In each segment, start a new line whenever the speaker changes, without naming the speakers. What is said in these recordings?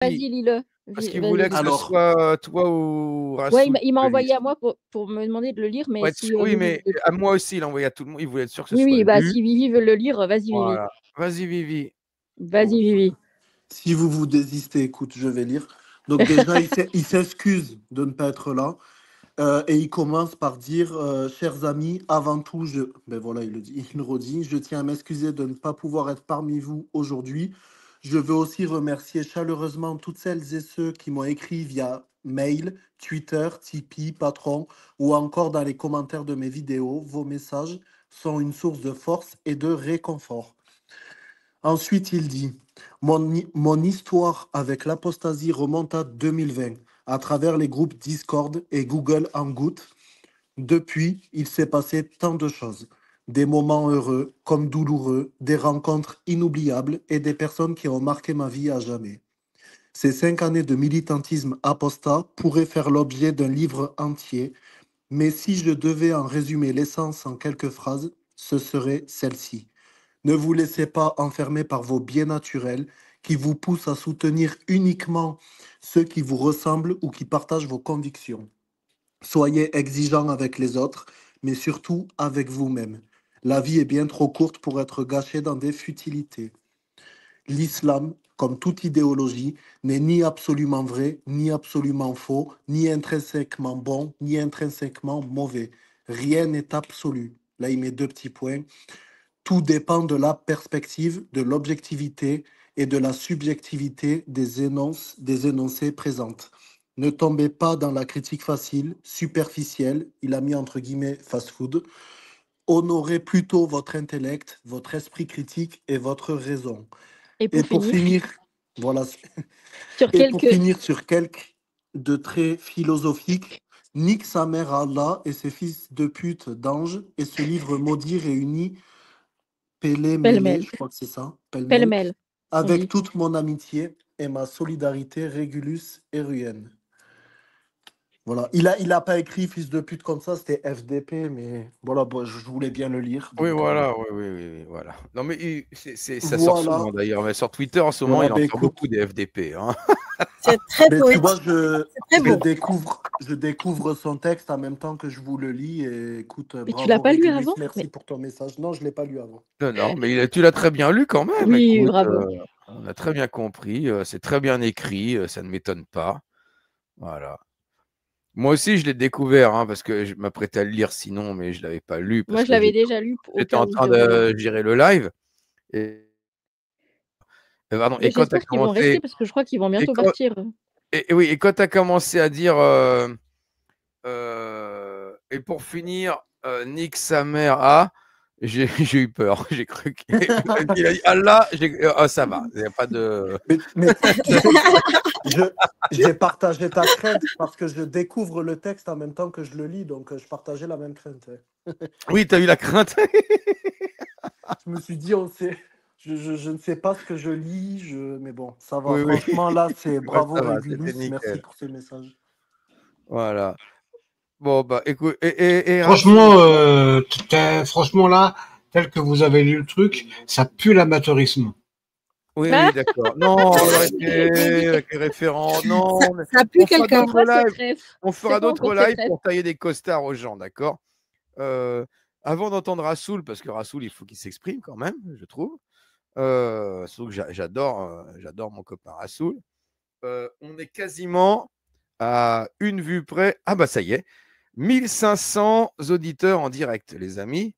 Vas-y, lis-le.
Parce qu'il voulait que ce
Alors,
soit toi ou
Ouais,
Rassoul
il m'a
qui le
envoyé
lise.
à moi pour me demander de le lire, mais
Pour être
si
sûr, oui,
Vivi
mais
veut-
à moi aussi, il a envoyé à tout le monde. Il voulait être sûr que ce
Oui,
soit
oui, bah
lu.
si Vivi veut le lire, vas-y Vivi.
Voilà. Vas-y, Vivi.
Vas-y Vivi.
si vous désistez, écoute, je vais lire. Donc déjà, il s'excuse de ne pas être là. Et il commence par dire, chers amis, avant tout, ben voilà, il le dit, il le redit, je tiens à m'excuser de ne pas pouvoir être parmi vous aujourd'hui. Je veux aussi remercier chaleureusement toutes celles et ceux qui m'ont écrit via mail, Twitter, Tipeee, Patreon ou encore dans les commentaires de mes vidéos. Vos messages sont une source de force et de réconfort. Ensuite, il dit, mon histoire avec l'apostasie remonte à 2020 à travers les groupes Discord et Google Hangout. Depuis, il s'est passé tant de choses. Des moments heureux comme douloureux, des rencontres inoubliables et des personnes qui ont marqué ma vie à jamais. Ces 5 années de militantisme apostat pourraient faire l'objet d'un livre entier, mais si je devais en résumer l'essence en quelques phrases, ce serait celle-ci. Ne vous laissez pas enfermer par vos biais naturels qui vous poussent à soutenir uniquement ceux qui vous ressemblent ou qui partagent vos convictions. Soyez exigeants avec les autres, mais surtout avec vous-même. La vie est bien trop courte pour être gâchée dans des futilités. L'islam, comme toute idéologie, n'est ni absolument vrai, ni absolument faux, ni intrinsèquement bon, ni intrinsèquement mauvais. Rien n'est absolu. Là, il met 2 petits points. Tout dépend de la perspective, de l'objectivité et de la subjectivité des énoncés présentes. Ne tombez pas dans la critique facile, superficielle, il a mis entre guillemets fast-food. Honorez plutôt votre intellect, votre esprit critique et votre raison.
Et
Et
pour
pour
finir,
finir, voilà.
sur
Et pour
quelques...
finir sur quelques de traits philosophiques, nique sa mère à Allah et ses fils de pute d'anges, et ce livre maudit réunit Pêle-mêlé,
Pêle-mêle.
je crois que c'est ça, pêle-mêle,
Pêle-mêle, on
avec
dit.
toute mon amitié et ma solidarité, Régulus et Ruyen. Voilà. Il a pas écrit fils de pute comme ça, c'était FDP, mais voilà, bon, je voulais bien le lire.
Oui,
Donc,
voilà, oui, voilà. Non, mais ça sort
voilà.
souvent d'ailleurs. Mais sur Twitter en ce moment,
Voilà,
il en
ben
sort
écoute,
beaucoup des FDP. Hein.
C'est très
mais tu vois,
poétique. C'est très beau.
je découvre son texte en même temps que je vous le lis. Et écoute,
Mais tu l'as
bravo
pas lu
Régulus,
avant?
merci
Mais...
pour ton message. Non, je l'ai pas lu avant.
Non, mais tu l'as très bien lu quand même.
Oui,
Écoute,
bravo.
on a très bien compris. C'est très bien écrit. Ça ne m'étonne pas. Voilà. Moi aussi, je l'ai découvert hein, parce que je m'apprêtais à le lire sinon, mais je ne l'avais pas lu
Moi,
parce
je
que
l'avais déjà lu au
j'étais
cas
en
où je
train
le relise.
de gérer le live. Pardon,
Mais
et quand tu as
j'espère qu'ils vont rester
commencé.
parce que je crois qu'ils vont
Et
bientôt
quand,
partir.
oui, et quand tu as commencé à dire. Et pour finir, nique sa mère à. J'ai eu peur. J'ai cru qu'il a dit Allah. Ça va. Il n'y a pas de.
Mais tu sais, j'ai partagé ta crainte parce que je découvre le texte en même temps que je le lis, donc je partageais la même crainte.
Oui, tu as eu la crainte.
Je me suis dit, je ne sais pas ce que je lis, mais bon, ça va.
Oui, oui.
Franchement, là, c'est
Ouais,
bravo
ça va. C'était
Régulus, merci
nickel.
pour ces messages.
Voilà. Bon, bah, écoute. Et
Franchement,
Rassoul,
franchement là, tel que vous avez lu le truc, ça pue l'amateurisme.
Oui,
Ah,
d'accord. Non, arrêtez avec les référents. Non,
Ça pue
on fera
quelqu'un.
d'autres
quoi cette
lives.
ref?
On
C'est
fera
quoi
d'autres
encore cette
lives
ref?
pour tailler des costards aux gens, d'accord Avant d'entendre Rassoul, parce que Rassoul, il faut qu'il s'exprime quand même, je trouve. Sauf que j'adore mon copain Rassoul. On est quasiment à une vue près. Ah bah ça y est, 1500 auditeurs en direct, les amis.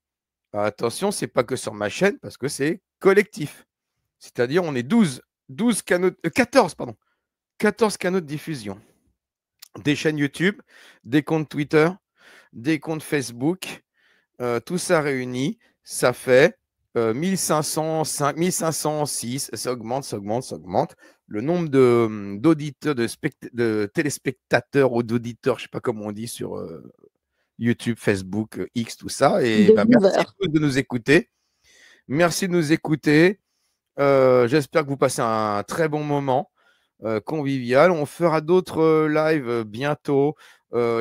Attention, c'est pas que sur ma chaîne, parce que c'est collectif. C'est-à-dire, on est 12 canaux, 14, pardon, 14 canaux de diffusion. Des chaînes YouTube, des comptes Twitter, des comptes Facebook, tout ça réuni, ça fait 1505, 1506, ça augmente. Le nombre d'auditeurs, de téléspectateurs ou d'auditeurs, je ne sais pas comment on dit sur YouTube, Facebook, X, tout ça. Et
De
bah, merci
Boover.
de nous écouter. Merci de nous écouter. J'espère que vous passez un très bon moment convivial. On fera d'autres lives bientôt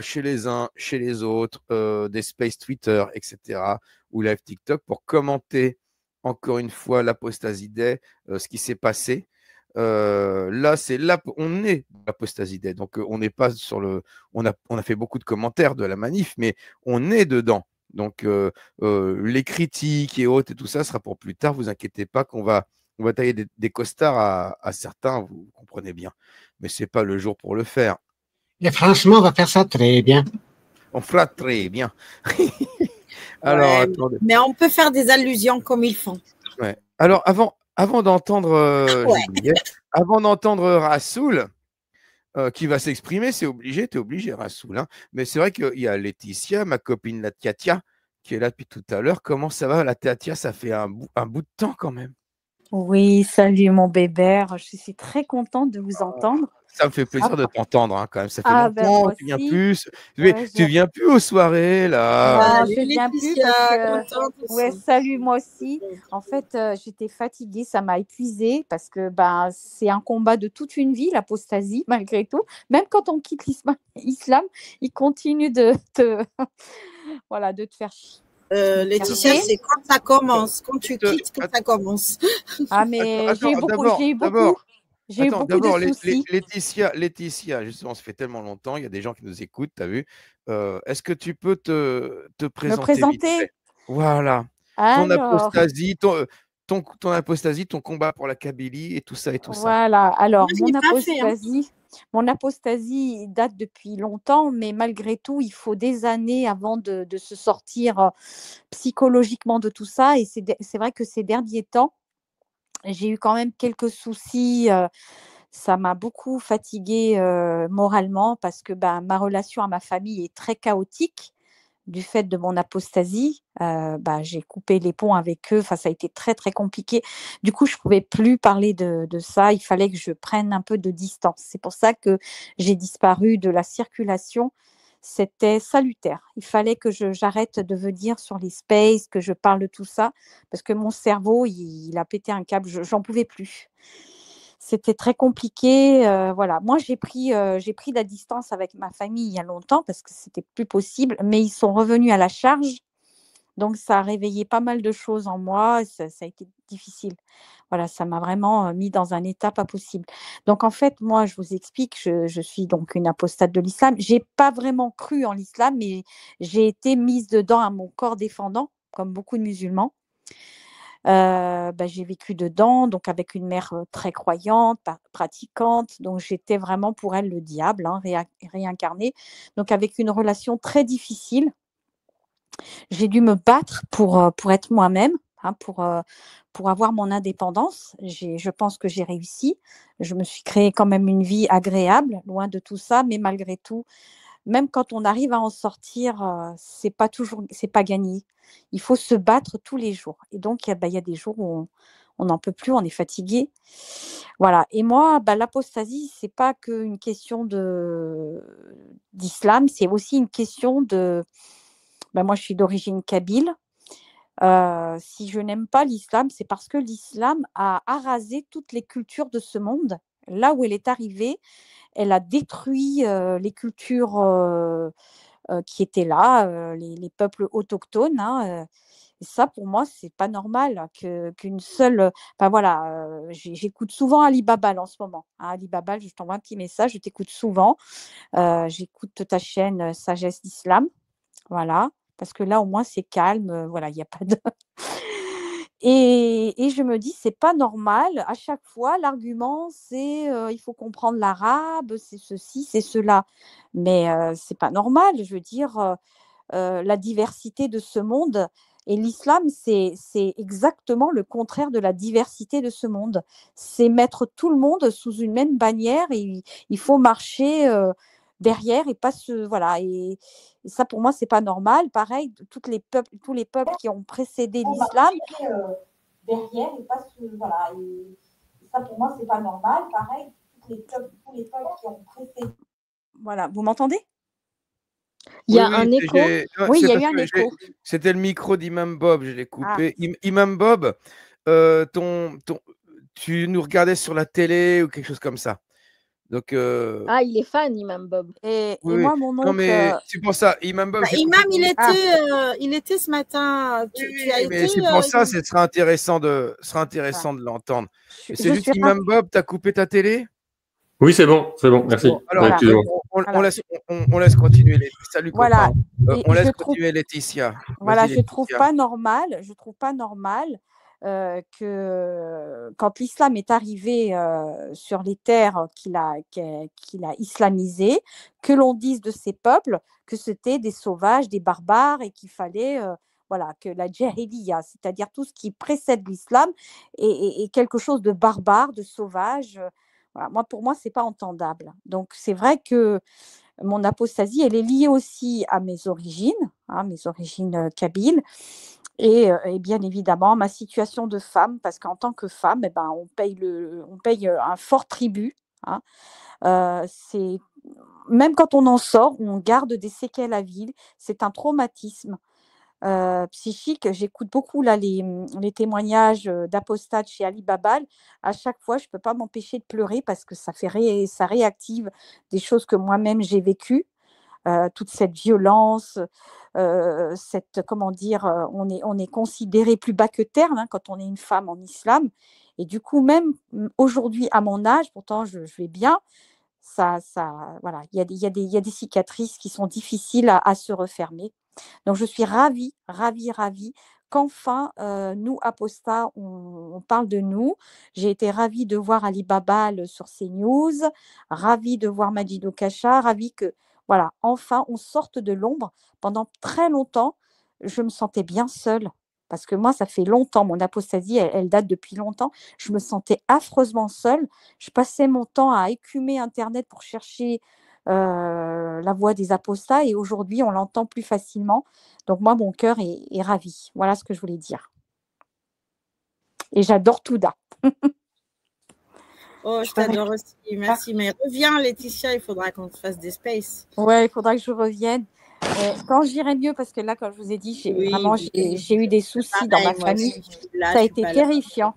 chez les uns, chez les autres, des space Twitter, etc. ou live TikTok pour commenter encore une fois l'Apostasy Day, ce qui s'est passé. Là, on est dans l'apostasie d'aide. Donc, on n'est pas sur le. On a fait beaucoup de commentaires de la manif, mais on est dedans. Donc, les critiques et autres et tout ça sera pour plus tard. Vous inquiétez pas qu'on va tailler des costards à certains, vous comprenez bien. Mais ce n'est pas le jour pour le faire.
Et franchement, on va faire ça très bien.
On fera très bien. Alors,
Ouais,
attendez.
mais on peut faire des allusions comme ils font.
Ouais. Alors, avant d'entendre
Ouais.
j'oubliais, avant d'entendre Rassoul, qui va s'exprimer, t'es obligé, Rassoul. Hein. Mais c'est vrai qu'il y a Laetitia, ma copine la Katia, qui est là depuis tout à l'heure. Comment ça va, la Katia? Ça fait un bout de temps quand même.
Oui, salut mon bébert. Je suis très contente de vous entendre.
Ça me fait plaisir de t'entendre hein, quand même. Ça fait
Ah, ben,
longtemps
moi
que tu viens
aussi.
plus.
Ouais,
Tu viens plus aux soirées là.
Non, je viens plus parce que...
contente
Ouais,
aussi.
salut, moi aussi. En fait, j'étais fatiguée, ça m'a épuisée parce que ben, c'est un combat de toute une vie, l'apostasie, malgré tout. Même quand on quitte l'islam, il continue de voilà, de te faire chier.
Laetitia, c'est quand ça commence, quand tu quittes, que ça commence.
Ah, mais j'ai eu beaucoup de soucis.
Laetitia, justement, ça fait tellement longtemps, il y a des gens qui nous écoutent, tu as vu. Est-ce que tu peux te présenter vite fait? Voilà. Ton apostasie, ton apostasie, ton combat pour la Kabylie et tout ça et tout ça.
Voilà. Alors,
Moi,
mon apostasie date depuis longtemps, mais malgré tout, il faut des années avant de se sortir psychologiquement de tout ça. Et c'est vrai que ces derniers temps, j'ai eu quand même quelques soucis. Ça m'a beaucoup fatiguée moralement parce que ben, ma relation à ma famille est très chaotique du fait de mon apostasie. J'ai coupé les ponts avec eux. Enfin, ça a été très, très compliqué. Du coup, je ne pouvais plus parler de ça. Il fallait que je prenne un peu de distance. C'est pour ça que j'ai disparu de la circulation. C'était salutaire. Il fallait que j'arrête de venir sur les spaces, que je parle de tout ça, parce que mon cerveau, il a pété un câble. J'en pouvais plus. C'était très compliqué. Voilà. Moi, j'ai pris de la distance avec ma famille il y a longtemps parce que c'était plus possible, mais ils sont revenus à la charge. Donc, ça a réveillé pas mal de choses en moi. Ça a été difficile. Voilà, ça m'a vraiment mis dans un état pas possible. Donc, en fait, moi, je vous explique, je suis donc une apostate de l'islam. Je n'ai pas vraiment cru en l'islam, mais j'ai été mise dedans à mon corps défendant, comme beaucoup de musulmans. J'ai vécu dedans, donc avec une mère très croyante, pratiquante, donc j'étais vraiment pour elle le diable, hein, réincarné, donc avec une relation très difficile. J'ai dû me battre pour être moi-même, hein, pour avoir mon indépendance. Je pense que j'ai réussi. Je me suis créé quand même une vie agréable, loin de tout ça, mais malgré tout, même quand on arrive à en sortir, c'est pas gagné. Il faut se battre tous les jours. Et donc, il y a des jours où on n'en peut plus, on est fatigué. Voilà. Et moi, l'apostasie, c'est pas qu'une question d'islam, c'est aussi une question de. Moi, je suis d'origine kabyle. Si je n'aime pas l'islam, c'est parce que l'islam a arasé toutes les cultures de ce monde. Là où elle est arrivée, elle a détruit les cultures qui étaient là, les peuples autochtones. Hein, et ça, pour moi, c'est pas normal qu'une seule. Voilà, j'écoute souvent Ali Babal en ce moment. Hein, Ali Babal, je t'envoie un petit message, je t'écoute souvent. J'écoute ta chaîne Sagesse d'Islam. Voilà, parce que là, au moins, c'est calme. Voilà, il n'y a pas de. Et je me dis, c'est pas normal. À chaque fois, l'argument, c'est il faut comprendre l'arabe, c'est ceci, c'est cela. Mais c'est pas normal. Je veux dire, la diversité de ce monde et l'islam, c'est exactement le contraire de la diversité de ce monde. C'est mettre tout le monde sous une même bannière et il faut marcher derrière et pas se voilà. Et ça, pour moi, c'est pas normal. Pareil, tous les peuples qui ont précédé l'islam. Derrière et pas se voilà. Et ça, pour moi, c'est pas normal. Pareil, tous les peuples qui ont précédé. Voilà, vous m'entendez?
Il y a un écho.
Oui, il y a eu un écho.
C'était le micro d'Imam Bob, je l'ai coupé. Imam Bob, tu nous regardais sur la télé ou quelque chose comme ça. Donc,
Ah, il est fan, Imam Bob.
Et
oui.
moi, mon
Non,
oncle.
mais c'est pour ça, Imam Bob.
Bah, Imam, il était ce matin. Tu as
mais
été.
c'est pour ça, ce sera intéressant de l'entendre.
Je
C'est juste
suis
Imam Bob, t'as coupé ta télé?
Oui, c'est bon, merci.
Bon, alors,
Voilà.
Excusez-moi.
on laisse continuer. Salut,
Voilà.
copain.
Et
On laisse
je trouve,
continuer Laetitia.
voilà,
Vas-y,
je trouve
Laetitia.
pas normal. Je trouve pas normal que quand l'islam est arrivé sur les terres qu'il a islamisées, que l'on dise de ces peuples que c'était des sauvages, des barbares et qu'il fallait voilà, que la djahiliya, c'est-à-dire tout ce qui précède l'islam, est quelque chose de barbare, de sauvage. Voilà. Pour moi, c'est pas entendable. Donc, c'est vrai que mon apostasie, elle est liée aussi à mes origines kabyles, et bien évidemment ma situation de femme, parce qu'en tant que femme, eh ben, on paye un fort tribut. Hein. Même quand on en sort, on garde des séquelles à vie. C'est un traumatisme psychique. J'écoute beaucoup là les témoignages d'apostates chez Ali Babal. À chaque fois, je ne peux pas m'empêcher de pleurer parce que ça réactive des choses que moi-même j'ai vécues. Toute cette violence, comment dire, on est considéré plus bas que terre quand on est une femme en islam. Et du coup, même aujourd'hui, à mon âge, pourtant je vais bien, voilà, il y a des cicatrices qui sont difficiles à se refermer. Donc, je suis ravie qu'enfin, nous, apostats, on parle de nous. J'ai été ravie de voir Ali Babal sur CNews, ravie de voir Majid Kasha, ravie que, voilà, enfin, on sorte de l'ombre. Pendant très longtemps, je me sentais bien seule. Parce que moi, ça fait longtemps, mon apostasie, elle date depuis longtemps. Je me sentais affreusement seule. Je passais mon temps à écumer Internet pour chercher la voix des apostats, et aujourd'hui, on l'entend plus facilement. Donc, moi, mon cœur est ravi. Voilà ce que je voulais dire. Et j'adore Touda.
Oh, je t'adore aussi. Merci. Mais reviens, Laetitia, il faudra qu'on fasse des spaces.
Ouais, il faudra que je revienne. Quand j'irai mieux, parce que là, comme je vous ai dit, j'ai eu des soucis dans ma famille. Ça a été terrifiant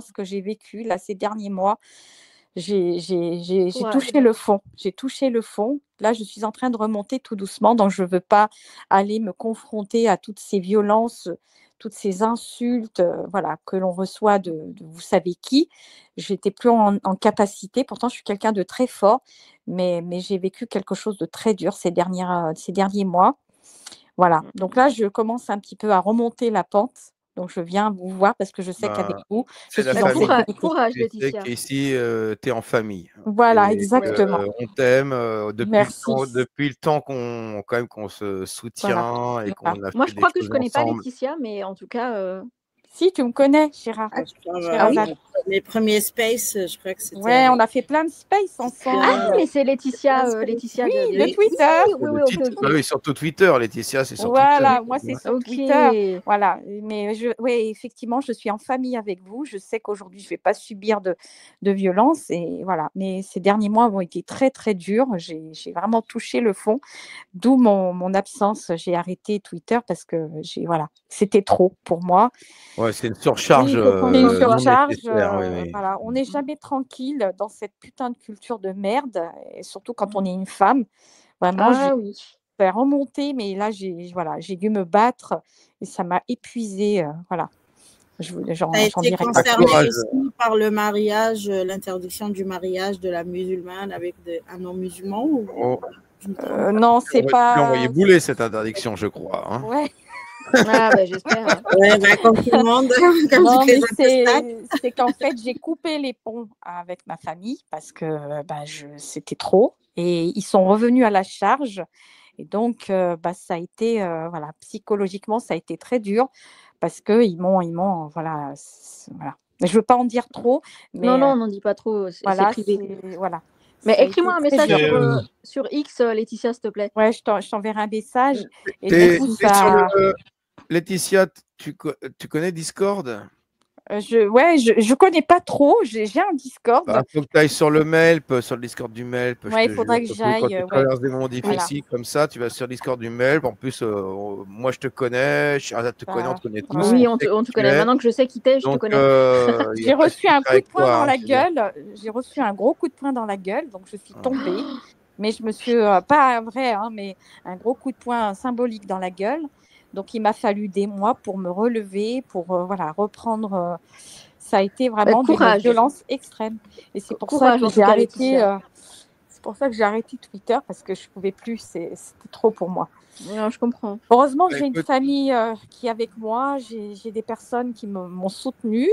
ce que j'ai vécu là ces derniers mois. J'ai touché le fond. J'ai touché le fond. Là, je suis en train de remonter tout doucement. Donc, je ne veux pas aller me confronter à toutes ces violences, toutes ces insultes voilà, que l'on reçoit de vous savez qui. Je n'étais plus en capacité. Pourtant, je suis quelqu'un de très fort. Mais j'ai vécu quelque chose de très dur ces derniers mois. Voilà. Donc là, je commence un petit peu à remonter la pente. Donc, je viens vous voir parce que je sais qu'avec vous, je suis en sécurité.
Courage,
Tu sais
Laetitia.
qu'ici, tu es en famille.
Voilà, exactement.
On t'aime depuis le temps qu'on se soutient,
Voilà.
et qu'on a
Moi,
fait
je
des
crois que je
choses
ne connais pas
ensemble.
Laetitia, mais en tout cas.
Si, tu me connais, Chéra.
Les premiers space, je crois que c'était.
Ouais, on a fait plein de space ensemble.
Ah, mais c'est Laetitia, Laetitia
de Twitter.
Oui,
surtout Twitter, Laetitia, c'est sur
Twitter.
Voilà,
moi, c'est sur Twitter. Voilà, mais effectivement, je suis en famille avec vous. Je sais qu'aujourd'hui, je ne vais pas subir de violence. Et voilà. Mais ces derniers mois ont été très, très durs. J'ai vraiment touché le fond. D'où mon absence. J'ai arrêté Twitter parce que voilà, c'était trop pour moi.
Ouais, c'est une surcharge.
C'est une surcharge. Voilà. On n'est jamais tranquille dans cette putain de culture de merde, et surtout quand on est une femme. Vraiment, j'ai fait remonter, mais là, j'ai dû me battre et ça m'a épuisée. Voilà.
J'en dirais concerné aussi par le mariage, l'interdiction du mariage de la musulmane avec un non-musulman ou...
Non, c'est pas.
Tu l'as envoyé bouler cette interdiction, je crois. Hein.
Ouais.
Ah, bah, j'espère.
Ouais, comme tout le monde.
C'est qu'en fait, j'ai coupé les ponts avec ma famille parce que c'était trop. Et ils sont revenus à la charge. Et donc, ça a été, voilà, psychologiquement, ça a été très dur parce qu'ils m'ont, voilà. Je ne veux pas en dire trop. Mais,
non, n'en dis pas trop. C'est privé.
Voilà.
Mais écris-moi un message sur X, Laetitia, s'il te plaît.
Ouais, je t'enverrai un message. Et
du coup, Laetitia, tu connais Discord?
je connais pas trop. J'ai un Discord.
Bah, faut que tu ailles sur le Melp, sur le Discord du Melp.
Ouais, il faudrait que j'aille.
Quand tu traverses des moments difficiles comme ça, tu vas sur le Discord du Melp. En plus, moi, je te connais, Sherazade te connaît, on te connaît tous.
Oui, on te connaît. Maintenant que je sais qui t'es, je te connais.
J'ai reçu un coup de poing dans la gueule. J'ai reçu un gros coup de poing dans la gueule, donc je suis tombée. Mais je me suis, pas vrai, hein, mais un gros coup de poing symbolique dans la gueule. Donc, il m'a fallu des mois pour me relever, pour reprendre. Ça a été vraiment une violence extrême. Et c'est pour ça que j'ai arrêté. C'est pour ça que j'ai arrêté Twitter parce que je pouvais plus. C'était trop pour moi.
Non, je comprends.
Heureusement, j'ai une famille qui est avec moi. J'ai des personnes qui m'ont soutenue.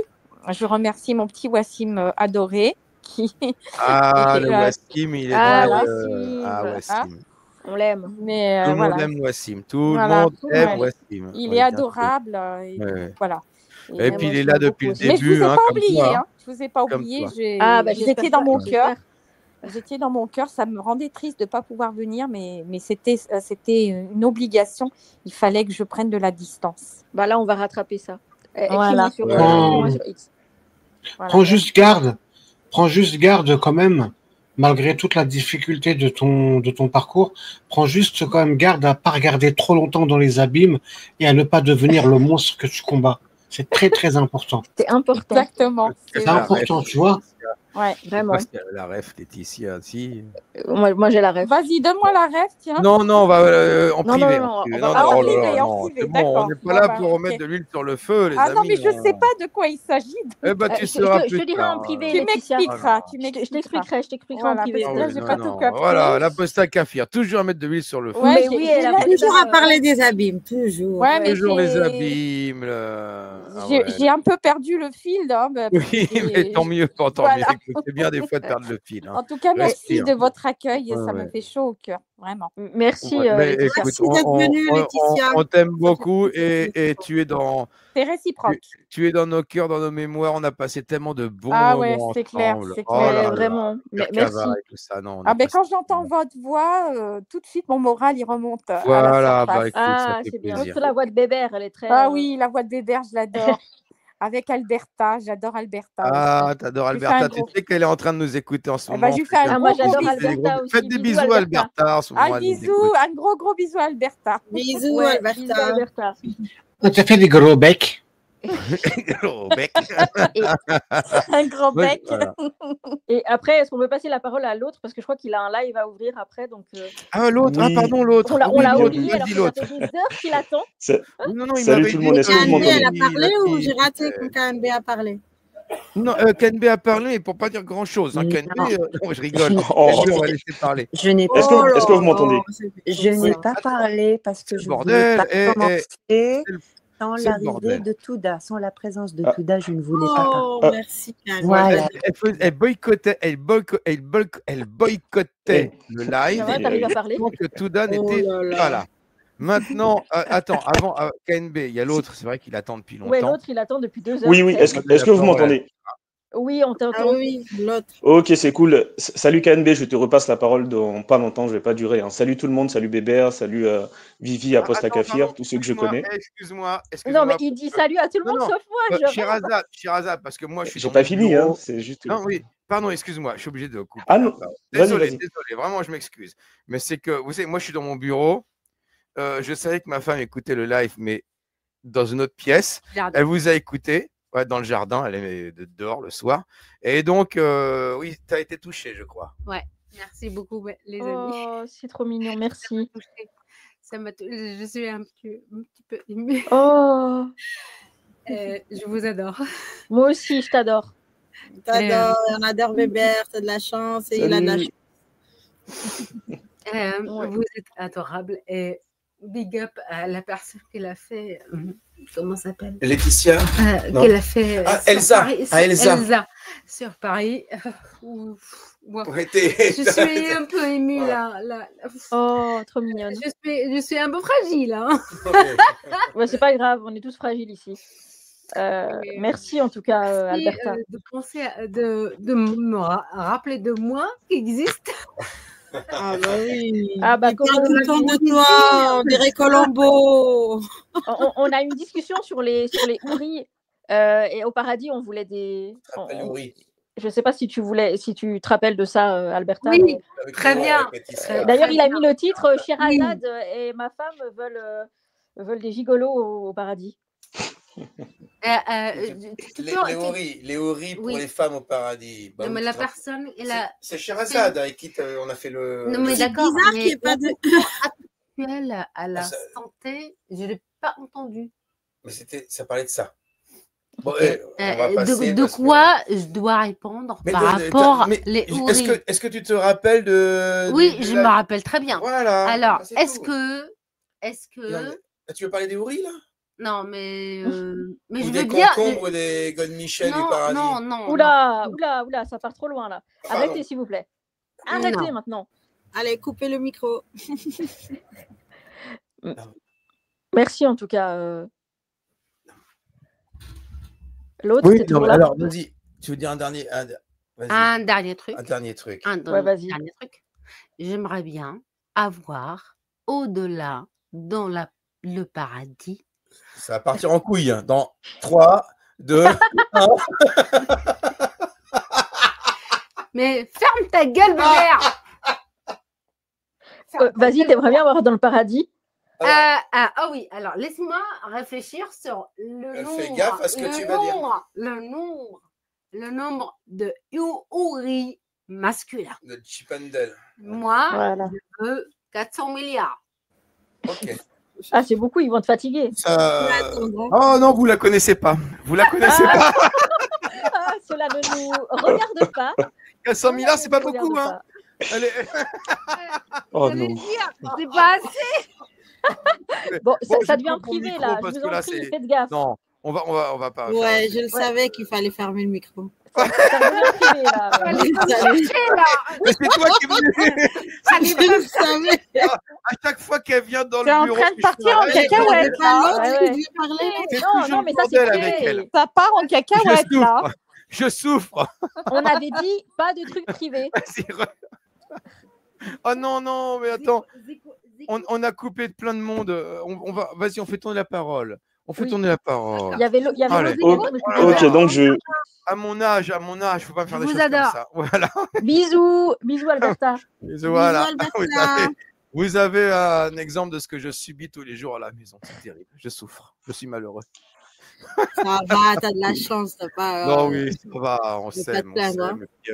Je remercie mon petit Wassim adoré.
Le Wassim, il est
Wassim. On l'aime.
Mais
tout le monde aime Wassim. Tout le monde aime Wassim.
Il est adorable. Voilà.
Et puis il est là depuis le début.
Mais je ne vous ai pas oublié. Je vous ai pas oublié. J'étais dans mon cœur. J'étais dans mon cœur. Ça me rendait triste de ne pas pouvoir venir, mais c'était une obligation. Il fallait que je prenne de la distance.
Bah là, on va rattraper ça.
Voilà. Prends juste garde. Prends juste garde quand même. Malgré toute la difficulté de ton parcours, prends juste quand même garde à ne pas regarder trop longtemps dans les abîmes et à ne pas devenir le monstre que tu combats. C'est très, très important.
C'est important.
Exactement.
C'est important, tu vois.
Ouais,
vraiment. La ref, Laetitia, si.
Moi, j'ai la ref.
Vas-y, donne-moi la ref, tiens.
Non, on va en privé.
En privé,
c'est bon, on n'est pas là pour remettre de l'huile sur le feu, les amis.
Ah non, mais je ne sais pas de quoi il s'agit.
Tu sauras plus
Je te dirai en privé,
tu m'expliqueras.
Je t'expliquerai en privé.
J'ai pas tout capté.
Voilà, la posta Kafir, toujours à mettre de l'huile sur le feu.
Ouais, oui, toujours à parler des abîmes, toujours.
Ouais, mais
toujours les abîmes.
J'ai un peu perdu le fil.
Oui, mais tant mieux, tant mieux. C'est bien des fois de perdre le fil.
En tout cas, merci de votre accueil. Ça me fait chaud au cœur, vraiment.
Merci.
Merci d'être venue, Laetitia.
On t'aime beaucoup et tu es dans.
C'est réciproque.
Tu es dans nos cœurs, dans nos mémoires. On a passé tellement de bons moments.
Ah ouais, c'est clair, c'est clair.
Vraiment. Merci.
Quand j'entends votre voix, tout de suite mon moral il remonte.
Voilà,
c'est bien. Surtout la voix de Bébert, elle est très.
Ah oui, la voix de Bébert, je l'adore. Avec Alberta, j'adore Alberta.
Ah, t'adores Alberta. Tu sais qu'elle est en train de nous écouter en ce moment.
Moi, j'adore Alberta aussi.
Faites des bisous à Alberta en ce moment.
Un gros bisou à Alberta.
Bisous Alberta.
On t'a fait des gros becs.
Gros bec.
Un gros bec.
Voilà.
Et après, est-ce qu'on peut passer la parole à l'autre? Parce que je crois qu'il a un live à ouvrir après. Donc,
l'autre.
Oui.
Ah, pardon, l'autre.
On l'a oublié.
Vas-y,
Alors ça fait des heures qu'il attend.
Non,
salut tout le monde. Est-ce que vous
KNB,
m'entendez?
elle a parlé ou j'ai raté quand KNB a parlé?
Non, KNB a parlé, mais pour pas dire grand-chose. Hein. KNB, je rigole.
Oh.
KNB, on va laisser parler.
Est-ce que vous m'entendez?
Je n'ai pas parlé parce que je ne voulais pas commencer sans l'arrivée de Touda, sans la présence de Touda, je ne voulais pas parler.
Oh, merci.
Voilà.
Elle boycottait le live.
T'arrives à parler?
Donc Touda n'était pas là. Maintenant, attends, avant KNB, il y a l'autre, c'est vrai qu'il attend depuis longtemps.
Oui, l'autre, il attend depuis 2 heures.
Oui, est-ce que vous m'entendez?
Oui, on t'entend.
Ah oui, l'autre.
Ok, c'est cool. Salut KNB, je te repasse la parole dans pas longtemps, je vais pas durer. Hein. Salut tout le monde, salut Bébert, salut Vivi, Aposta Kafir, tous ceux que je connais.
Excuse-moi.
Non, mais il dit salut à tout le monde sauf moi.
Sherazade, parce que moi je suis
J'ai pas fini,
bureau.
hein, c'est juste.
Non, oui, pardon, excuse-moi, je suis obligé de couper.
Ah non,
désolé, vraiment, je m'excuse. Mais c'est que, vous savez, moi je suis dans mon bureau. Je savais que ma femme écoutait le live, mais dans une autre pièce. Elle vous a écouté. Ouais, dans le jardin, elle est dehors le soir. Et donc, oui, tu as été touchée, je crois.
Ouais, merci beaucoup, les amis.
Oh, c'est trop mignon, merci.
Je suis un petit peu émue.
Oh,
je vous adore.
moi aussi, je t'adore.
T'adores, on adore Bébert, t'as de la chance et il a de la chance.
Vous êtes adorable et big up à la personne qui l'a fait. Comment ça s'appelle?
Laetitia.
Qu'elle a fait.
Elsa.
Elsa sur Paris. Je suis un peu émue là.
Oh, trop mignonne.
Je suis un peu fragile. Hein.
C'est pas grave, on est tous fragiles ici. Merci en tout cas, Alberta.
De penser, de me rappeler de moi qui existe.
Ah bah oui.
Ah bah,
tout le temps de toi, on dirait Colombo.
On a une discussion sur les houris. Et au paradis, on voulait des. Je ne sais pas si tu te rappelles de ça, Alberta.
Oui,
mais...
très bien.
D'ailleurs, il a mis le titre Sherazade et ma femme veulent des gigolos au paradis.
Les houris pour les femmes au paradis.
Bah, non, mais la personne.
C'est Sherazade avec qui on a fait le.
Non, mais d'accord.
C'est bizarre qu'il n'y ait pas de.
Actuelle à la santé, je ne l'ai pas entendu.
Mais ça parlait de ça. Bon,
de quoi je dois répondre par rapport les houris?
Est-ce que tu te rappelles de.
Oui, je me rappelle très bien.
Voilà.
Alors, est-ce que.
Tu veux parler des houris, là?
Non, mais je
veux
bien.
Des concombres ou des Godemichel du paradis?
Non. Oula, ça part trop loin, là. Arrêtez, s'il vous plaît. Arrêtez maintenant.
Allez, coupez le micro.
Merci, en tout cas. L'autre,
oui, non, alors, vas-y. Tu veux dire un dernier
truc.
Un dernier truc.
Vas-y.
Dernier truc. J'aimerais bien avoir au-delà dans le paradis.
Ça va partir en couille dans 3, 2, 1.
Mais ferme ta gueule, Bébert.
Vas-y, t'aimerais bien avoir dans le paradis?
Oui, alors laisse-moi réfléchir sur le nombre.
Fais gaffe à ce que tu vas dire.
Le nombre de houris masculins.
De Chipendel.
Moi, je veux 400 milliards.
Ok.
Ah, c'est beaucoup, ils vont te fatiguer.
Oh non, vous la connaissez pas. Vous la connaissez pas.
Cela ne nous regarde pas.
400 milliards, c'est pas beaucoup, hein. Allez.
Oh non.
C'est pas assez.
Bon, ça devient privé, là. Je vous en prie, faites gaffe.
Non, on va pas.
Ouais, je le savais qu'il fallait fermer le micro.
Ça devient privé, là.
C'est toi qui me savais. À chaque fois qu'elle vient dans le bureau.
T'es en train de partir en cacahuète, là.
Non, mais ça, c'est privé.
Ça part en cacahuète, là.
Je souffre.
On avait dit pas de trucs privés.
Oh non, mais attends. On a coupé plein de monde. Vas-y, on fait tourner la parole. Il
y avait
ok, donc
à mon âge, faut pas me faire des choses
adore.
comme ça. Voilà.
Bisous, Alberta.
Bisous, voilà. Vous avez un exemple de ce que je subis tous les jours à la maison. C'est terrible. Je souffre. Je suis malheureux.
Ça va, t'as de la chance, t'as pas.
Non, oui, ça va, on s'aime.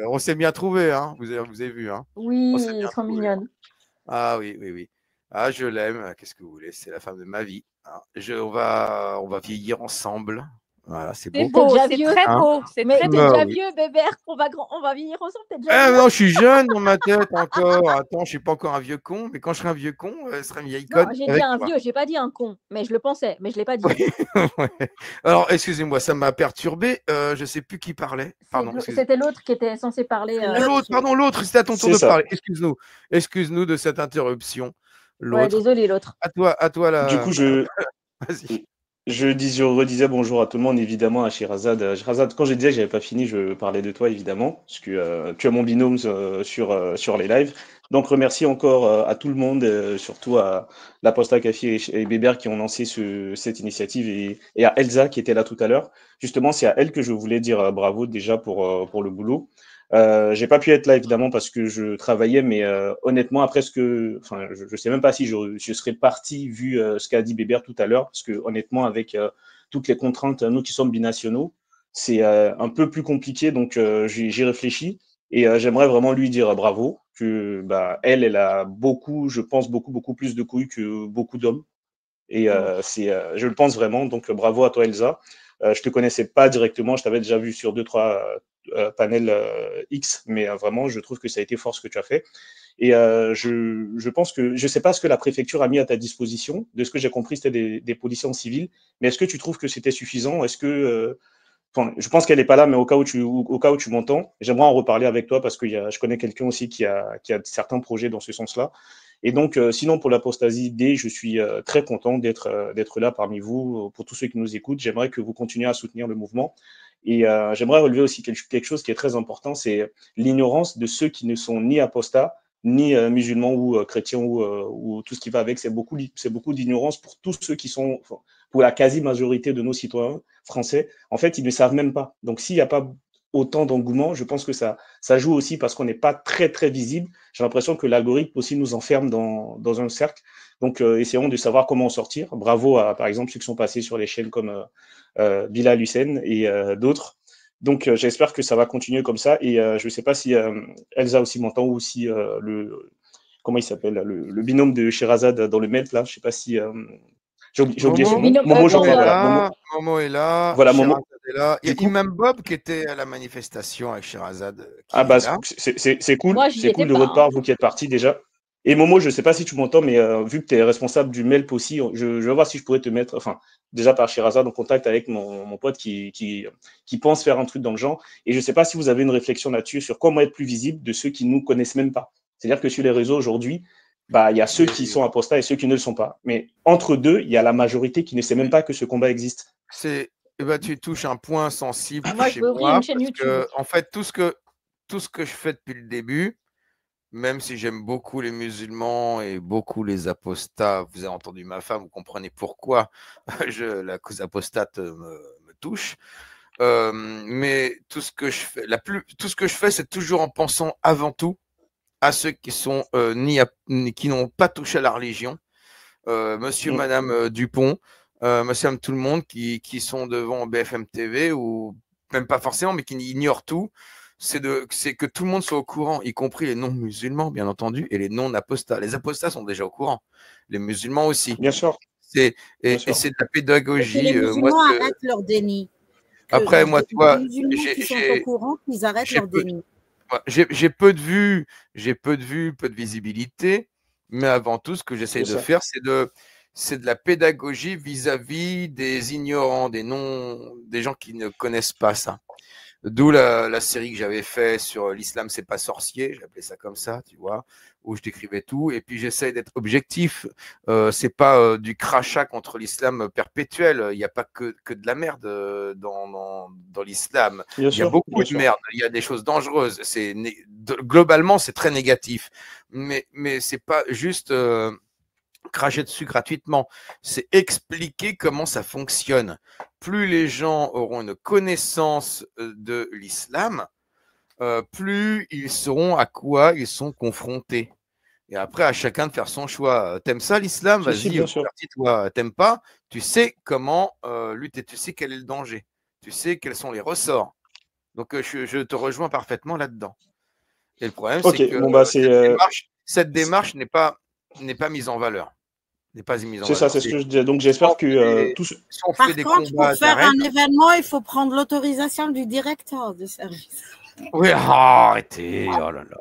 On s'est bien trouvé, hein. Vous avez vu, hein.
Oui, ils sont mignonnes.
Ah oui. Ah, je l'aime. Qu'est-ce que vous voulez? C'est la femme de ma vie. On va vieillir ensemble. Voilà, c'est beau.
C'est très beau.
C'est très beau. T'es déjà vieux, Bébert. On va vieillir ensemble. T'es déjà vieux.
Non, je suis jeune dans ma tête encore. Attends, je suis pas encore un vieux con. Mais quand je serai un vieux con, je serai une vieille conne.
Non, j'ai dit un vieux. J'ai pas dit un con. Mais je le pensais. Mais je l'ai pas dit.
Ouais. Alors, excusez-moi, ça m'a perturbé. Je sais plus qui parlait. Pardon.
C'était l'autre qui était censé parler.
L'autre. C'était à ton tour de parler. Excuse-nous de cette interruption.
Ouais, désolé, l'autre.
À toi là.
Du coup,
Vas-y.
Je redisais bonjour à tout le monde, évidemment, à Sherazade. Sherazade, quand je disais que j'avais pas fini, je parlais de toi, évidemment, parce que tu es mon binôme sur les lives. Donc, remercie encore à tout le monde, surtout à la Posta Café et Bébert qui ont lancé cette initiative et à Elsa qui était là tout à l'heure. Justement, c'est à elle que je voulais dire bravo déjà pour le boulot. J'ai pas pu être là évidemment parce que je travaillais, mais honnêtement après je sais même pas si je serais parti vu ce qu'a dit Bébert tout à l'heure, parce que honnêtement avec toutes les contraintes, nous qui sommes binationaux, c'est un peu plus compliqué, donc j'y réfléchis et j'aimerais vraiment lui dire bravo, que elle a je pense beaucoup plus de couilles que beaucoup d'hommes et je le pense vraiment, donc bravo à toi Elsa. Je te connaissais pas directement, je t'avais déjà vu sur 2-3 panels X, mais vraiment, je trouve que ça a été fort ce que tu as fait. Et je pense que, je sais pas ce que la préfecture a mis à ta disposition. De ce que j'ai compris, c'était des policiers en civil. Mais est-ce que tu trouves que c'était suffisant? Est-ce que, je pense qu'elle n'est pas là, mais au cas où tu m'entends, j'aimerais en reparler avec toi parce que je connais quelqu'un aussi qui a certains projets dans ce sens-là. Et donc, sinon, pour l'Apostasie D, je suis très content d'être là parmi vous. Pour tous ceux qui nous écoutent, j'aimerais que vous continuiez à soutenir le mouvement. Et j'aimerais relever aussi quelque chose qui est très important, c'est l'ignorance de ceux qui ne sont ni apostats, ni musulmans ou chrétiens ou tout ce qui va avec. C'est beaucoup d'ignorance pour tous ceux qui sont, pour la quasi-majorité de nos citoyens français, en fait, ils ne savent même pas. Donc, s'il n'y a pas autant d'engouement, je pense que ça joue aussi parce qu'on n'est pas très, très visible. J'ai l'impression que l'algorithme aussi nous enferme dans un cercle. Donc, essayons de savoir comment en sortir. Bravo à, par exemple, ceux qui sont passés sur les chaînes comme Bilal Hussein et d'autres. Donc, j'espère que ça va continuer comme ça. Et je ne sais pas si Elsa aussi m'entend ou si comment il s'appelle, le binôme de Sherazade dans le mail, là. Je ne sais pas si... j'ai oublié son nom. Momo, je crois. Voilà.
Momo est là.
Voilà,
Sherazade
Momo.
est là. Il y a Imam Bob qui était à la manifestation avec Sherazade.
Ah bah, c'est cool. C'est cool de votre part, vous qui êtes partis déjà. Et Momo, je ne sais pas si tu m'entends, mais vu que tu es responsable du mail aussi, je vais voir si je pourrais te mettre, enfin, déjà par Sherazade, en contact avec mon pote qui pense faire un truc dans le genre. Et je ne sais pas si vous avez une réflexion là-dessus sur comment être plus visible de ceux qui ne nous connaissent même pas. C'est-à-dire que sur les réseaux aujourd'hui, bah, il y a ceux qui sont apostats et ceux qui ne le sont pas. Mais entre deux, il y a la majorité qui ne sait même pas que ce combat existe.
Tu touches un point sensible
moi,
chez
je veux ouvrir une chaîne YouTube.
En fait, tout ce que je fais depuis le début, même si j'aime beaucoup les musulmans et beaucoup les apostats, vous avez entendu ma femme, vous comprenez pourquoi la cause apostate me touche. Mais tout ce que je fais, c'est toujours en pensant avant tout à ceux qui sont qui n'ont pas touché à la religion, monsieur, madame Dupont, monsieur, madame tout le monde qui sont devant BFM TV ou même pas forcément, mais qui ignorent tout. C'est que tout le monde soit au courant, y compris les non-musulmans, bien entendu, et les non-apostats. Les apostats sont déjà au courant, les musulmans aussi.
Bien sûr.
Et c'est de la pédagogie.
Les musulmans arrêtent leur déni.
Après, moi, tu vois,
les musulmans qui sont au courant, ils arrêtent leur déni.
J'ai peu de vues, peu de visibilité, mais avant tout, ce que j'essaie de faire, c'est de la pédagogie vis-à-vis des ignorants, des gens qui ne connaissent pas ça. D'où la série que j'avais fait sur l'islam, c'est pas sorcier, j'appelais ça comme ça, tu vois, où je décrivais tout. Et puis j'essaie d'être objectif. C'est pas du crachat contre l'islam perpétuel. Il n'y a pas que de la merde dans l'islam. Il y a beaucoup de merde. Il y a des choses dangereuses. Globalement, c'est très négatif. Mais c'est pas juste cracher dessus gratuitement, c'est expliquer comment ça fonctionne. Plus les gens auront une connaissance de l'islam, plus ils sauront à quoi ils sont confrontés. Et après, à chacun de faire son choix. T'aimes ça l'islam? Vas-y, convertis-toi. T'aimes pas? Tu sais comment lutter, tu sais quel est le danger, tu sais quels sont les ressorts. Donc, je te rejoins parfaitement là-dedans. Et le problème, c'est que cette démarche n'est pas mise en valeur.
C'est ça, c'est ce que je disais. Donc j'espère que tous.
Par contre, pour faire un événement, il faut prendre l'autorisation du directeur de service.
Oui, arrêtez. Oh là là.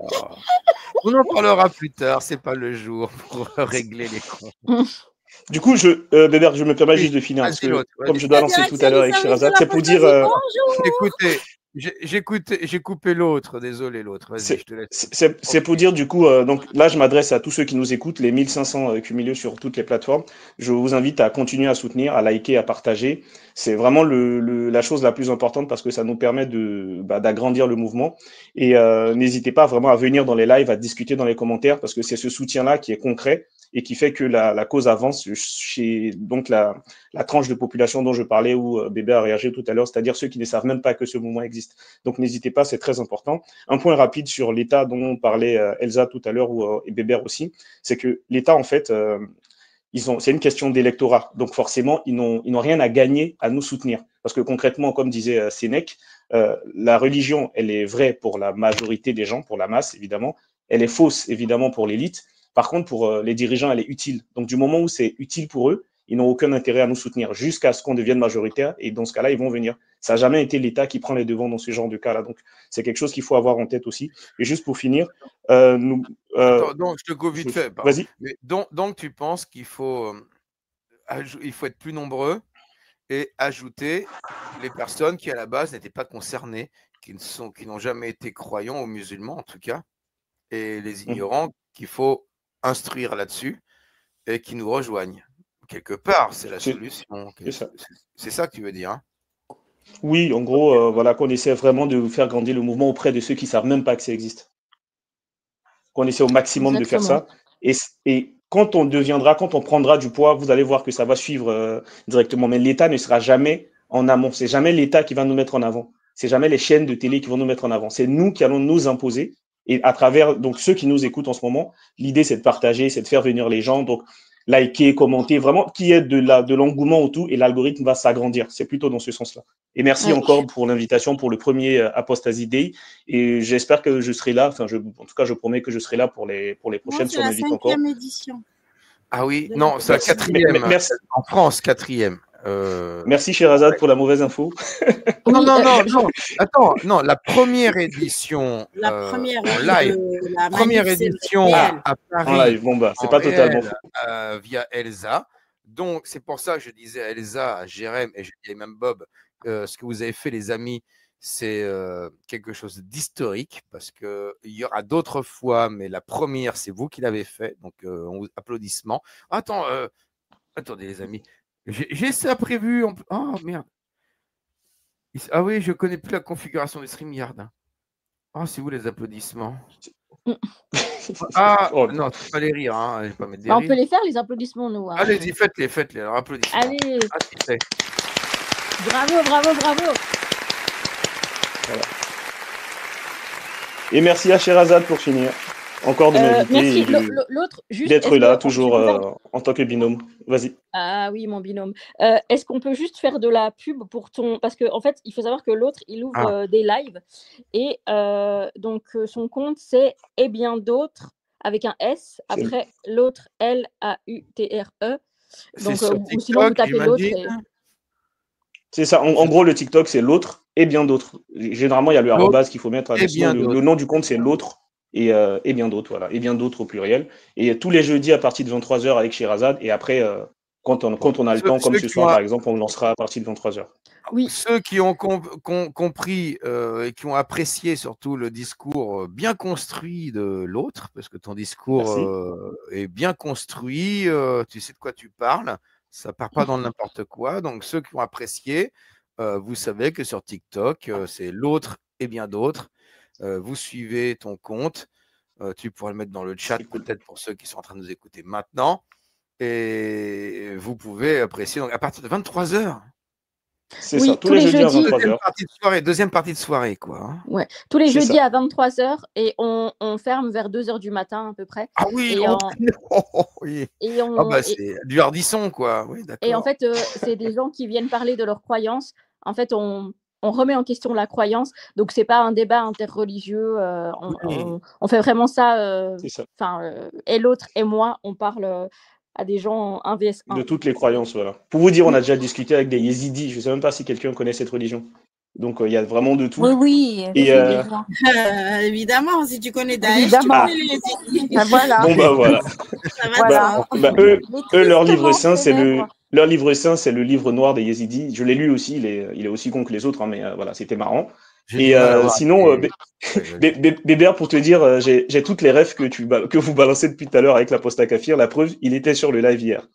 On en parlera plus tard. C'est pas le jour pour régler les comptes.
Du coup, Bébert, je me permets juste de finir parce que comme je dois lancer tout à l'heure avec Sherazade, c'est pour dire.
Écoutez. J'ai coupé l'autre, désolé l'autre. Vas-y, je te laisse.
C'est pour dire du coup, donc là je m'adresse à tous ceux qui nous écoutent, les 1500 cumulés sur toutes les plateformes. Je vous invite à continuer à soutenir, à liker, à partager. C'est vraiment la chose la plus importante parce que ça nous permet d'agrandir le mouvement. Et n'hésitez pas vraiment à venir dans les lives, à discuter dans les commentaires parce que c'est ce soutien-là qui est concret et qui fait que la cause avance chez donc la tranche de population dont je parlais où Bébé a réagi tout à l'heure, c'est-à-dire ceux qui ne savent même pas que ce mouvement existe. Donc n'hésitez pas, c'est très important. Un point rapide sur l'État dont parlait Elsa tout à l'heure et Bébert aussi, c'est que l'État en fait, c'est une question d'électorat. Donc forcément, ils n'ont rien à gagner à nous soutenir. Parce que concrètement, comme disait Sénèque, la religion, elle est vraie pour la majorité des gens, pour la masse évidemment. Elle est fausse évidemment pour l'élite. Par contre, pour les dirigeants, elle est utile. Donc, du moment où c'est utile pour eux, ils n'ont aucun intérêt à nous soutenir jusqu'à ce qu'on devienne majoritaire. Et dans ce cas-là, ils vont venir. Ça n'a jamais été l'État qui prend les devants dans ce genre de cas-là. Donc, c'est quelque chose qu'il faut avoir en tête aussi. Et juste pour finir,
donc, je te go vite fait.
Vas-y.
Donc, tu penses qu'il faut être plus nombreux et ajouter les personnes qui, à la base, n'étaient pas concernées, qui n'ont jamais été croyants aux musulmans, en tout cas, et les ignorants qu'il faut instruire là-dessus et qui nous rejoignent. Quelque part, c'est la solution. C'est ça que tu veux dire, hein?
Oui, en gros, voilà, qu'on essaie vraiment de faire grandir le mouvement auprès de ceux qui ne savent même pas que ça existe. Qu'on essaie au maximum de faire ça. Et quand on prendra du poids, vous allez voir que ça va suivre directement. Mais l'État ne sera jamais en amont. C'est jamais l'État qui va nous mettre en avant. C'est jamais les chaînes de télé qui vont nous mettre en avant. C'est nous qui allons nous imposer. Et à travers donc ceux qui nous écoutent en ce moment, l'idée c'est de partager, c'est de faire venir les gens. Donc liker, commenter, vraiment qu'il y ait de l'engouement autour et l'algorithme va s'agrandir. C'est plutôt dans ce sens-là. Et merci encore pour l'invitation pour le premier Apostasy Day. Et j'espère que je serai là. Enfin, en tout cas, je promets que je serai là pour les prochaines.
C'est la 5e édition.
Ah oui, non, c'est la 4e.
Merci.
En France, 4e.
Merci Sherazade pour la mauvaise info.
Non. Attends, non, la première édition en live, la première édition à Paris,
en live, bon bah, c'est pas totalement faux.
via Elsa. Donc c'est pour ça que je disais à Elsa, à Jérém et je disais même Bob, ce que vous avez fait les amis, c'est quelque chose d'historique parce que il y aura d'autres fois, mais la première c'est vous qui l'avez fait. Donc applaudissements. Attendez les amis. J'ai ça prévu. Oh merde. Ah oui, je connais plus la configuration de StreamYard. Oh, c'est où les applaudissements? Ah non, tu peux pas les rire. Hein. Je vais pas mettre des
on
rires.
peut les faire, les applaudissements, nous. Hein.
Allez-y, faites-les. Alors, applaudissements.
Allez.
Ah, si, c'est.
Bravo.
Voilà. Et merci à Sherazade pour finir. Encore de m'inviter et d'être là, toujours en tant que binôme. Vas-y.
Ah oui, mon binôme. Est-ce qu'on peut juste faire de la pub pour ton... Parce qu'en fait, il faut savoir que l'autre, il ouvre des lives. Et donc, son compte, c'est « Et bien d'autres » avec un S. Après, l'autre, L-A-U-T-R-E. Donc, ou sinon, vous tapez l'autre.
C'est ça. En gros, le TikTok, c'est l'autre et bien d'autres. Généralement, il y a le arrobase qu'il faut mettre. Le nom du compte, c'est l'autre. Et bien d'autres, voilà. Et bien d'autres au pluriel. Et tous les jeudis à partir de 23h avec Sherazade. Et après, quand on a le temps, comme ce soir, par exemple, on lancera à partir de 23h.
Oui.
Ceux qui ont compris et qui ont apprécié surtout le discours bien construit de l'autre, parce que ton discours est bien construit, tu sais de quoi tu parles, ça part pas dans n'importe quoi. Donc ceux qui ont apprécié, vous savez que sur TikTok, c'est l'autre et bien d'autres. Vous suivez ton compte, tu pourras le mettre dans le chat peut-être pour ceux qui sont en train de nous écouter maintenant, et vous pouvez apprécier donc, à partir de 23h.
C'est ça, tous les jeudis à
23h. Deuxième partie de soirée, quoi. Hein.
Ouais, tous les jeudis à 23h et on ferme vers 2h du matin à peu près.
Ah oui, oui. C'est du hardisson, quoi. Oui,
et en fait, c'est des gens qui viennent parler de leurs croyances. En fait, on remet en question la croyance, donc c'est pas un débat interreligieux. On fait vraiment ça. Et l'autre et moi, on parle à des gens 1vs1.
De toutes les croyances, voilà. Pour vous dire, on a déjà discuté avec des yézidis. Je ne sais même pas si quelqu'un connaît cette religion. Donc, il y a vraiment de tout.
Oui.
Et
évidemment, si tu connais Daesh, tu connais les yézidis.
Voilà.
Bon, bah voilà. Eux, leur livre saint, c'est le livre noir des yézidis. Je l'ai lu aussi. Il est aussi con que les autres, hein, mais voilà, c'était marrant. Et sinon, Bébert, pour te dire, j'ai toutes les rêves que vous balancez depuis tout à l'heure avec la posta kafir. La preuve, il était sur le live hier.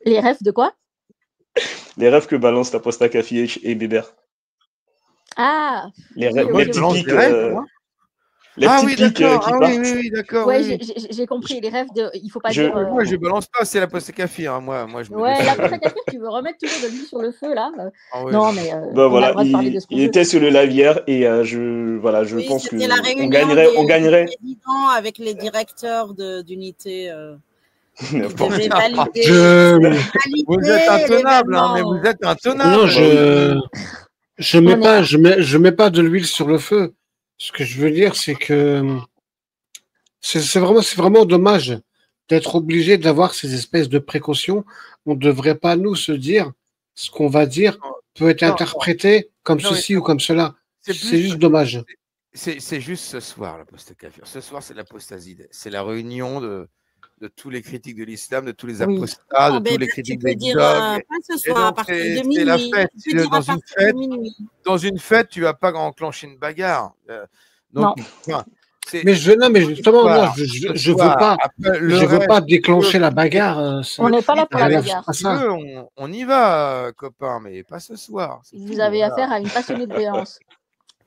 Les rêves de quoi?
Les rêves que balance la posta kafir et Bébert.
Ah.
Les rêves, les petits pics.
Les petits pics qui partent. Oui, d'accord.
Ouais, j'ai compris. Les rêves de. Il faut pas dire.
Moi, je balance pas, c'est la poste kafir. Hein. Moi, je
ouais, la poste kafir, tu veux remettre toujours de l'huile sur le feu, là. Non, mais.
Voilà, il était sur le live hier et je pense qu'on gagnerait.
Avec les directeurs d'unité.
Vous êtes intenable, hein, mais vous êtes intenable.
Non, je mets pas de l'huile sur le feu. Ce que je veux dire, c'est que c'est vraiment dommage d'être obligé d'avoir ces espèces de précautions. On ne devrait pas, nous, se dire ce qu'on va dire peut être interprété comme ceci ou comme cela. C'est juste dommage.
C'est juste ce soir, la poste kafir. Ce soir, c'est l'apostasie. C'est la réunion de tous les critiques de l'islam, de tous les apostats, de tous les critiques des dogmes.
Pas ce soir, à partir de minuit.
C'est la fête. Dans une fête, tu vas pas enclencher une bagarre. Donc,
mais justement, moi, je veux pas déclencher la bagarre.
On n'est pas là pour la bagarre.
On y va, copain, mais pas ce soir.
Vous avez affaire à une passionnée de violence.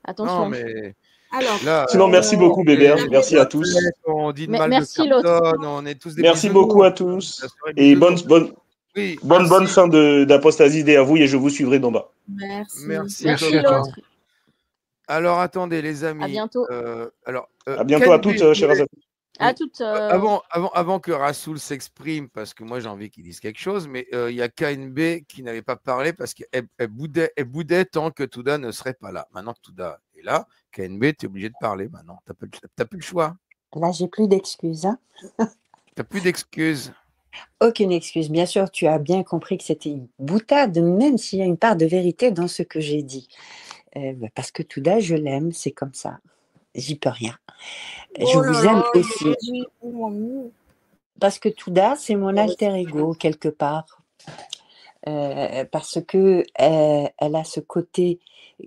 Attention.
Non, mais
Alors,
Là,
Sinon, merci beaucoup, Bébert.
on
Merci à tous.
on dit de mal de
Merci l'autre.
personne, on est tous des
Merci
bisounours.
beaucoup à
La
tous.
soirée
Et
bisounours.
bonne
Oui, merci.
bonne fin d'Apostasie Dé à vous et je vous suivrai d'en bas.
merci.
Merci,
Merci
à toi.
l'autre.
Alors, attendez, les
À
amis.
bientôt.
À bientôt à
Ken
toutes,
B,
Sherazade.
À
oui,
toutes.
avant que Rassoul s'exprime, parce que moi j'ai envie qu'il dise quelque chose, mais il y a KNB qui n'avait pas parlé parce qu'elle boudait tant que Touda ne serait pas là. Maintenant que Touda est là, KNB, tu es obligé de parler maintenant. Tu n'as plus le choix.
Là, j'ai plus d'excuses. Hein.
Tu n'as plus d'excuses.
Aucune excuse. Bien sûr, tu as bien compris que c'était une boutade, même s'il y a une part de vérité dans ce que j'ai dit. Parce que Touda, je l'aime, c'est comme ça. J'y peux rien. Je vous aime aussi. Parce que Touda, c'est mon alter ego, quelque part. Parce que elle a ce côté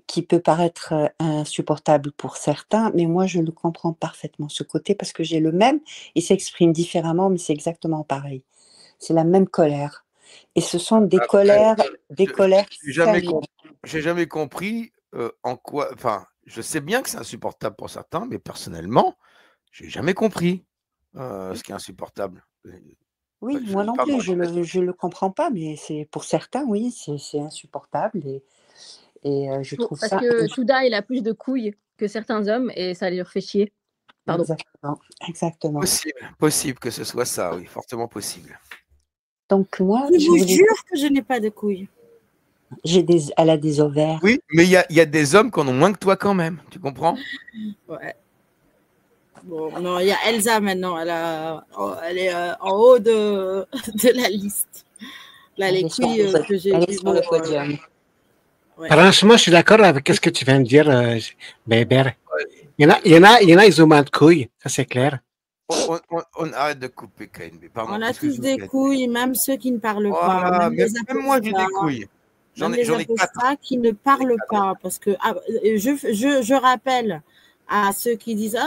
qui peut paraître insupportable pour certains, mais moi, je le comprends parfaitement, ce côté, parce que j'ai le même. Il s'exprime différemment, mais c'est exactement pareil. C'est la même colère. Et ce sont des colères
J'ai jamais compris en quoi. Enfin, je sais bien que c'est insupportable pour certains, mais personnellement, j'ai jamais compris ce qui est insupportable.
Oui, moi non plus, je le comprends pas, mais c'est pour certains, oui, c'est insupportable et je trouve
Parce
ça
que Touda, il a plus de couilles que certains hommes et ça leur fait chier. Pardon.
Exactement.
Possible que ce soit ça, oui, fortement possible.
Donc moi,
je vous jure que je n'ai pas de couilles.
Elle a des ovaires.
Oui, mais il y a des hommes qui en ont moins que toi quand même, tu comprends?
Ouais. Bon, non, il y a Elsa maintenant, elle est en haut de la liste. Là, les couilles que j'ai vues
sur le podium.
Ouais.
Franchement, je suis d'accord avec ce que tu viens de dire, Bébert. Il y en a, ils ont moins de couilles, ça c'est clair.
On arrête de couper KNB. Pardon,
on a tous des couilles, même ceux qui ne parlent pas.
Même moi, j'ai des couilles.
J'en ai quatre qui ne parlent pas. Parce que je rappelle à ceux qui disent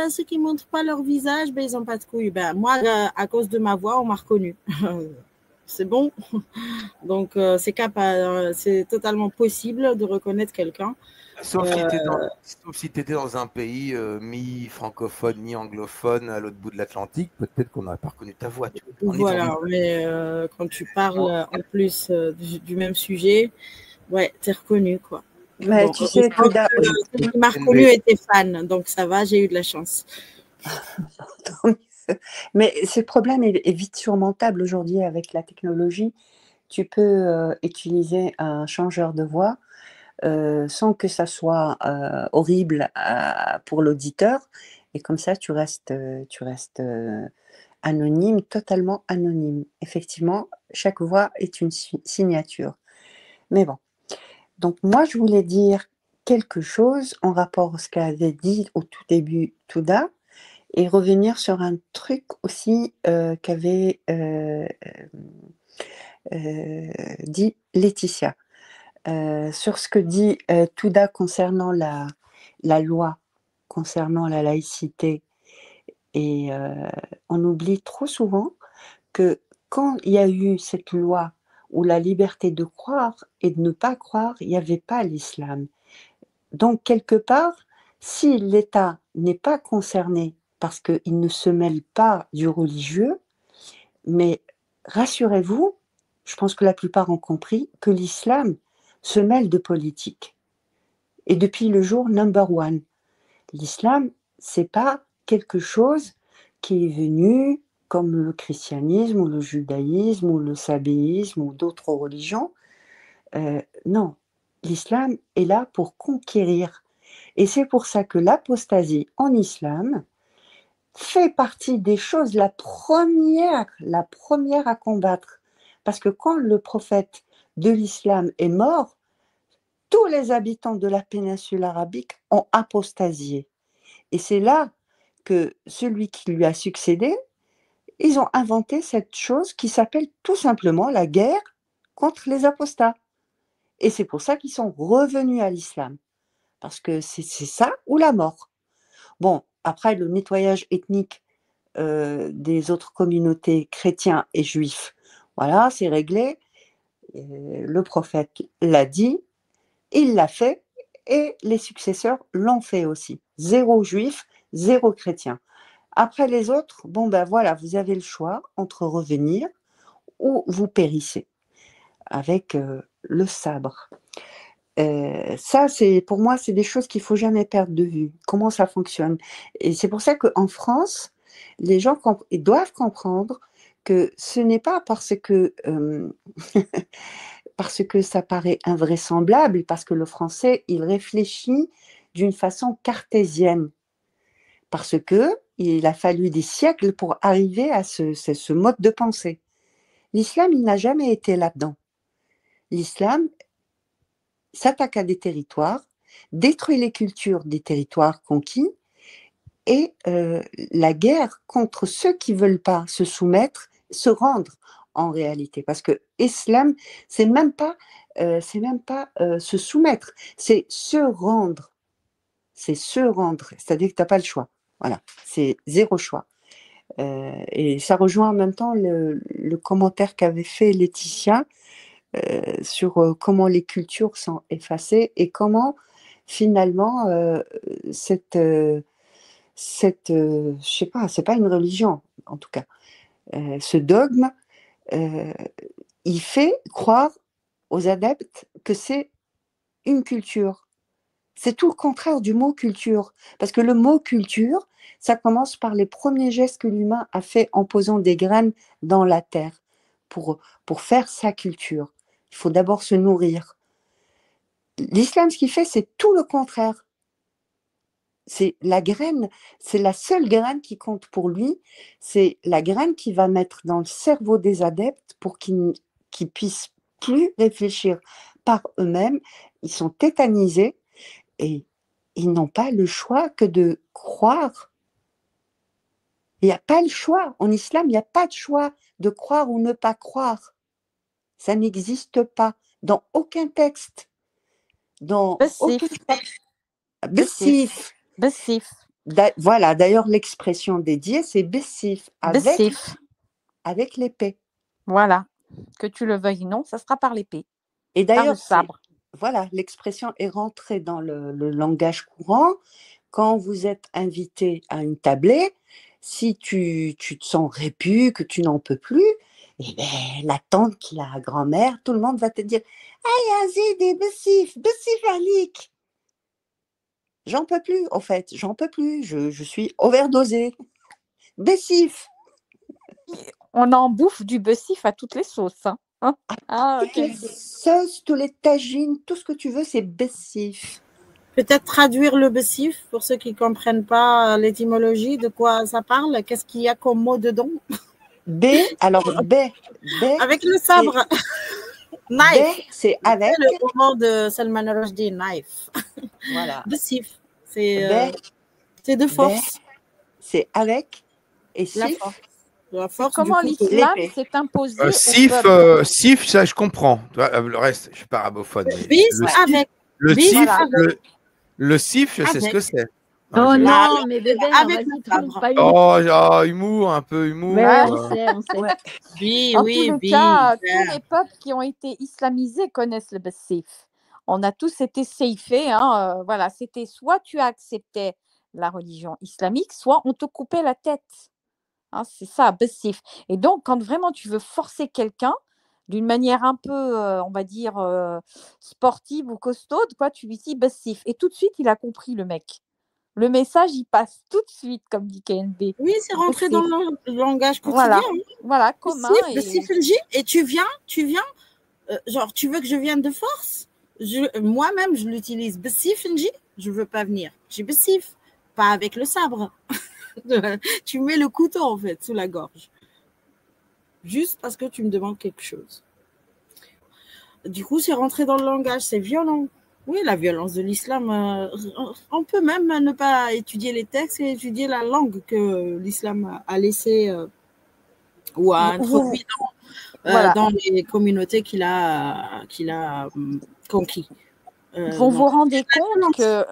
ceux qui ne montrent pas leur visage, ils n'ont pas de couilles. Moi, à cause de ma voix, on m'a reconnu. C'est bon. Donc, c'est totalement possible de reconnaître quelqu'un.
Sauf si tu étais dans un pays mi-francophone, mi-anglophone, à l'autre bout de l'Atlantique, peut-être qu'on n'aurait pas reconnu ta voix.
Voilà, mais quand tu parles en plus du même sujet, ouais, t'es reconnu, quoi.
Mais tu sais,
celui qui m'a reconnu était fan, donc ça va, j'ai eu de la chance.
Mais ce problème est vite surmontable aujourd'hui avec la technologie. Tu peux utiliser un changeur de voix sans que ça soit horrible pour l'auditeur. Et comme ça, tu restes anonyme, totalement anonyme. Effectivement, chaque voix est une signature. Mais bon. Donc moi, je voulais dire quelque chose en rapport à ce qu'avait dit au tout début Touda et revenir sur un truc aussi qu'avait dit Laetitia. Sur ce que dit Touda concernant la loi, concernant la laïcité. Et on oublie trop souvent que quand il y a eu cette loi où la liberté de croire et de ne pas croire, il n'y avait pas l'islam. Donc, quelque part, si l'État n'est pas concerné parce qu'il ne se mêle pas du religieux, mais rassurez-vous, je pense que la plupart ont compris que l'islam se mêle de politique. Et depuis le jour number one, l'islam, c'est pas quelque chose qui est venu comme le christianisme ou le judaïsme ou le sabéisme ou d'autres religions. Non, l'islam est là pour conquérir. Et c'est pour ça que l'apostasie en islam fait partie des choses la première à combattre. Parce que quand le prophète de l'islam est mort, tous les habitants de la péninsule arabique ont apostasié. Et c'est là que celui qui lui a succédé, ils ont inventé cette chose qui s'appelle tout simplement la guerre contre les apostats. Et c'est pour ça qu'ils sont revenus à l'islam. Parce que c'est ça ou la mort. Bon, après le nettoyage ethnique des autres communautés chrétiens et juifs, voilà, c'est réglé. Le prophète l'a dit, il l'a fait, et les successeurs l'ont fait aussi. 0 juif, 0 chrétien. Après les autres, bon ben voilà, vous avez le choix entre revenir ou vous périssez avec le sabre. Ça, pour moi, c'est des choses qu'il ne faut jamais perdre de vue. Comment ça fonctionne. Et c'est pour ça qu'en France, les gens ils doivent comprendre que ce n'est pas parce que, parce que ça paraît invraisemblable, parce que le français, il réfléchit d'une façon cartésienne. Parce qu'il a fallu des siècles pour arriver à ce mode de pensée. L'islam, il n'a jamais été là-dedans. L'islam s'attaque à des territoires, détruit les cultures des territoires conquis, et la guerre contre ceux qui ne veulent pas se soumettre, se rendre en réalité. Parce que l'islam, c'est même pas se soumettre, c'est se rendre. C'est se rendre, c'est-à-dire que tu n'as pas le choix. Voilà, c'est 0 choix. Et ça rejoint en même temps le commentaire qu'avait fait Laetitia sur comment les cultures sont effacées et comment finalement je sais pas, c'est pas une religion en tout cas, ce dogme, il fait croire aux adeptes que c'est une culture. C'est tout le contraire du mot culture, parce que le mot culture, ça commence par les premiers gestes que l'humain a fait en posant des graines dans la terre pour faire sa culture. Il faut d'abord se nourrir. L'islam, ce qu'il fait, c'est tout le contraire. C'est la graine, c'est la seule graine qui compte pour lui, c'est la graine qui va mettre dans le cerveau des adeptes pour qu'ils puissent plus réfléchir par eux-mêmes. Ils sont tétanisés et ils n'ont pas le choix que de croire. Il n'y a pas le choix. En islam, il n'y a pas de choix de croire ou ne pas croire. Ça n'existe pas dans aucun texte. Dans aucun texte. Bessif.
Bessif.
Voilà, d'ailleurs, l'expression dédiée, c'est bessif, avec l'épée.
Voilà. Que tu le veuilles ou non, ça sera par l'épée.
Et d'ailleurs,
par le sabre.
Voilà, l'expression est rentrée dans le langage courant. Quand vous êtes invité à une tablée, si tu te sens répu, que tu n'en peux plus, eh bien, la tante, la grand-mère, tout le monde va te dire « Aïe, Azid, bessif alik !» J'en peux plus, en fait, j'en peux plus, je suis overdosée. Bessif.
On en bouffe du bessif à toutes les sauces. Hein.
Toutes les sauces, tous les tagines, tout ce que tu veux, c'est bessif.
Peut-être traduire le bessif pour ceux qui ne comprennent pas l'étymologie, de quoi ça parle, qu'est-ce qu'il y a comme mot dedans?
Alors B.
Avec le sabre. Knife.
C'est avec.
C'est le roman de Salman Rushdie, Knife.
Voilà.
Bessif. C'est de force.
C'est avec et sif.
La force.
Comment l'islam s'est imposé
Sif, ça je comprends. Le reste, je suis pas arabophone. Le sif, je sais ce que c'est.
Oh non, mais bébé,
avec
vas-y, trompe pas.
Humour, un peu humour.
Mais on sait.
Oui,
en tous les cas, tous les peuples qui ont été islamisés connaissent le bessif. On a tous été seifés. Voilà, c'était soit tu acceptais la religion islamique, soit on te coupait la tête. C'est ça, bessif. Et donc, quand vraiment tu veux forcer quelqu'un d'une manière un peu, on va dire, sportive ou costaude, tu lui dis bessif. Et tout de suite, il a compris, le mec. Le message, il passe tout de suite, comme dit KNB.
Oui, c'est rentré dans le langage quotidien.
Voilà, commun.
Et tu viens, genre, tu veux que je vienne de force? Moi-même, je l'utilise. Bessif, je ne veux pas venir. J'ai bessif, pas avec le sabre. Tu mets le couteau, en fait, sous la gorge. Juste parce que tu me demandes quelque chose. Du coup, c'est rentré dans le langage, c'est violent. Oui, la violence de l'islam, on peut même ne pas étudier les textes et étudier la langue que l'islam a laissée ou a introduit dans les communautés qu'il a conquis.
Vous vous
Donc,
rendez compte que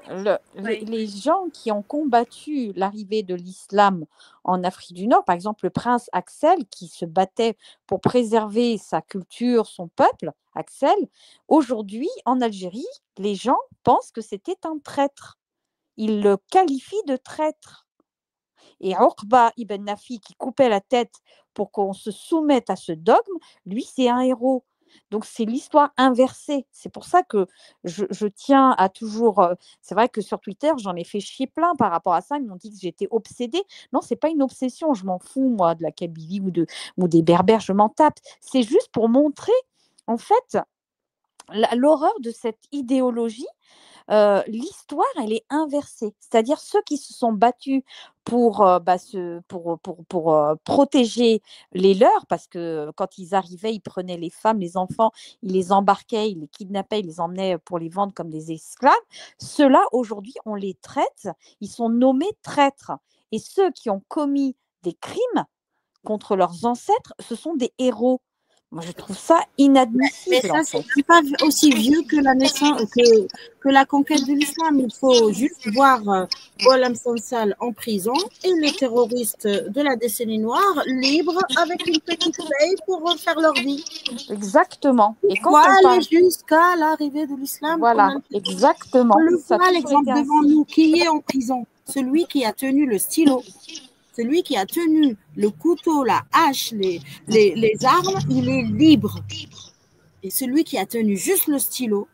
Oui.
les gens qui ont combattu l'arrivée de l'islam en Afrique du Nord, par exemple le prince Axel, qui se battait pour préserver sa culture, son peuple, Axel, aujourd'hui en Algérie, les gens pensent que c'était un traître. Ils le qualifient de traître. Et Uqba ibn Nafi, qui coupait la tête pour qu'on se soumette à ce dogme, lui, c'est un héros. Donc, c'est l'histoire inversée. C'est pour ça que je tiens à toujours. C'est vrai que sur Twitter, j'en ai fait chier plein par rapport à ça. Ils m'ont dit que j'étais obsédée. Non, c'est pas une obsession. Je m'en fous, moi, de la Kabylie ou des Berbères. Je m'en tape. C'est juste pour montrer, en fait, l'horreur de cette idéologie. L'histoire, elle est inversée. C'est-à-dire ceux qui se sont battus pour, protéger les leurs, parce que quand ils arrivaient, ils prenaient les femmes, les enfants, ils les embarquaient, ils les kidnappaient, ils les emmenaient pour les vendre comme des esclaves. Ceux-là, aujourd'hui, on les traite, ils sont nommés traîtres. Et ceux qui ont commis des crimes contre leurs ancêtres, ce sont des héros. Moi, je trouve ça
Mais
inadmissible,
ça,
en
c'est
fait.
pas aussi vieux que la naissance, que la conquête de l'islam. Il faut juste voir Boualem Sansal en prison et les terroristes de la décennie noire libres avec une petite paye pour faire leur vie.
Exactement. Et quand
Pourquoi
on
aller
parle,
jusqu'à l'arrivée de l'islam en
voilà,
Algérie? On
exactement,
le
ça a
voit,
toujours
l'exemple
été
devant
ainsi.
nous. Qui est en prison? Celui qui a tenu le stylo. Celui qui a tenu le couteau, la hache, les armes, il est libre. Et celui qui a tenu juste le stylo,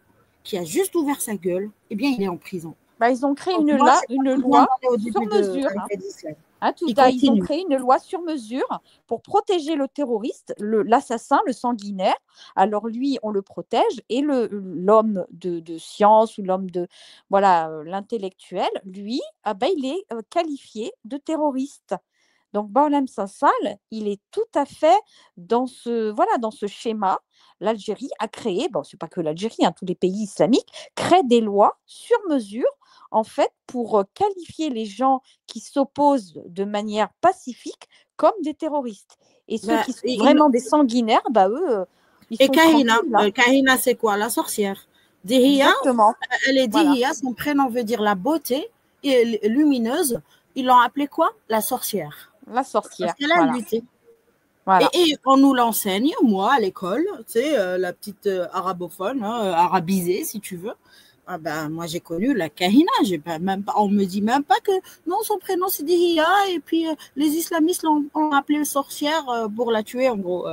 qui a juste ouvert sa gueule, eh bien, il est en prison.
Bah, ils ont créé
Donc,
une,
moi, c'est
une
pas qu'ils
loi
viennent au
sur
début de
mesure.
l'arrivée de l'islam.
Tout
Ils
à, ils ont
continuent.
créé une loi sur mesure pour protéger le terroriste, l'assassin, le sanguinaire. Alors lui, on le protège et l'homme de science ou l'homme de l'intellectuel, lui, il est qualifié de terroriste. Donc Boualem Sansal, il est tout à fait dans ce schéma. L'Algérie a créé, bon, c'est pas que l'Algérie, tous les pays islamiques créent des lois sur mesure, en fait, pour qualifier les gens qui s'opposent de manière pacifique comme des terroristes. Et ceux
Bah,
qui sont vraiment des sanguinaires, eux, ils
et
sont
Kahina,
tranquilles.
Kahina, c'est quoi? La sorcière. Dihia,
Exactement.
elle est
Voilà.
Dihia, son prénom veut dire la beauté, et lumineuse. Ils l'ont appelée quoi? La sorcière.
La sorcière.
Parce qu'elle a
Voilà.
lutté.
Voilà.
Et on nous l'enseigne, moi, à l'école, tu sais, la petite arabophone, arabisée, si tu veux. Ah ben, moi, j'ai connu la Kahina. On me dit même pas que non, son prénom c'est Dihia, et puis les islamistes l'ont appelée sorcière pour la tuer, en gros.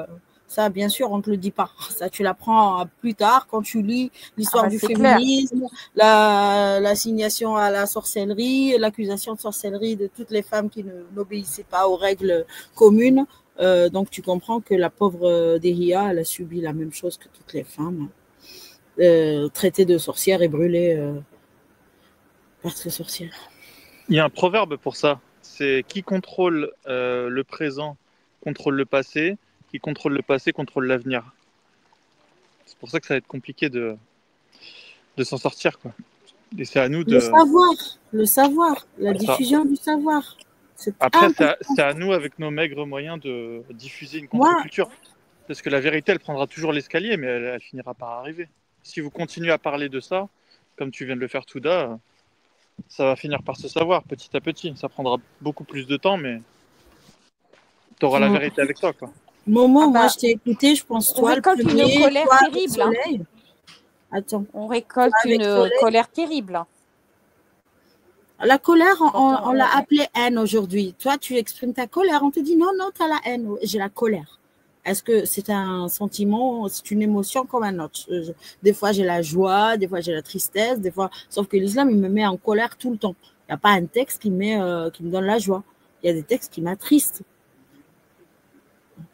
Ça, bien sûr, on ne te le dit pas. Ça, tu l'apprends plus tard quand tu lis l'histoire du féminisme, l'assignation à la sorcellerie, l'accusation de sorcellerie de toutes les femmes qui n'obéissaient pas aux règles communes. Donc, tu comprends que la pauvre Dihia, elle a subi la même chose que toutes les femmes. Traitée de sorcière et brûlée parce que sorcière.
Il y a un proverbe pour ça. C'est qui contrôle le présent contrôle le passé, qui contrôle le passé contrôle l'avenir. C'est pour ça que ça va être compliqué de s'en sortir, quoi. Et c'est à nous de...
Le savoir, la diffusion du savoir.
Après, c'est à nous, avec nos maigres moyens, de diffuser une contre-culture. Parce que la vérité, elle prendra toujours l'escalier, mais elle finira par arriver. Si vous continuez à parler de ça, comme tu viens de le faire, Touda, ça va finir par se savoir petit à petit. Ça prendra beaucoup plus de temps, mais tu auras la vérité avec toi, quoi.
Momo, moi je t'ai écouté, je pense toi le premier,
une colère
toi,
terrible.
Soleil. Attends.
On récolte une colère terrible.
La colère, on l'a appelée haine aujourd'hui. Toi, tu exprimes ta colère, on te dit non, tu as la haine. J'ai la colère. Est-ce que c'est un sentiment, c'est une émotion comme un autre? Des fois, j'ai la joie, des fois, j'ai la tristesse, des fois. Sauf que l'islam, il me met en colère tout le temps. Il n'y a pas un texte qui me donne la joie. Il y a des textes qui m'attristent.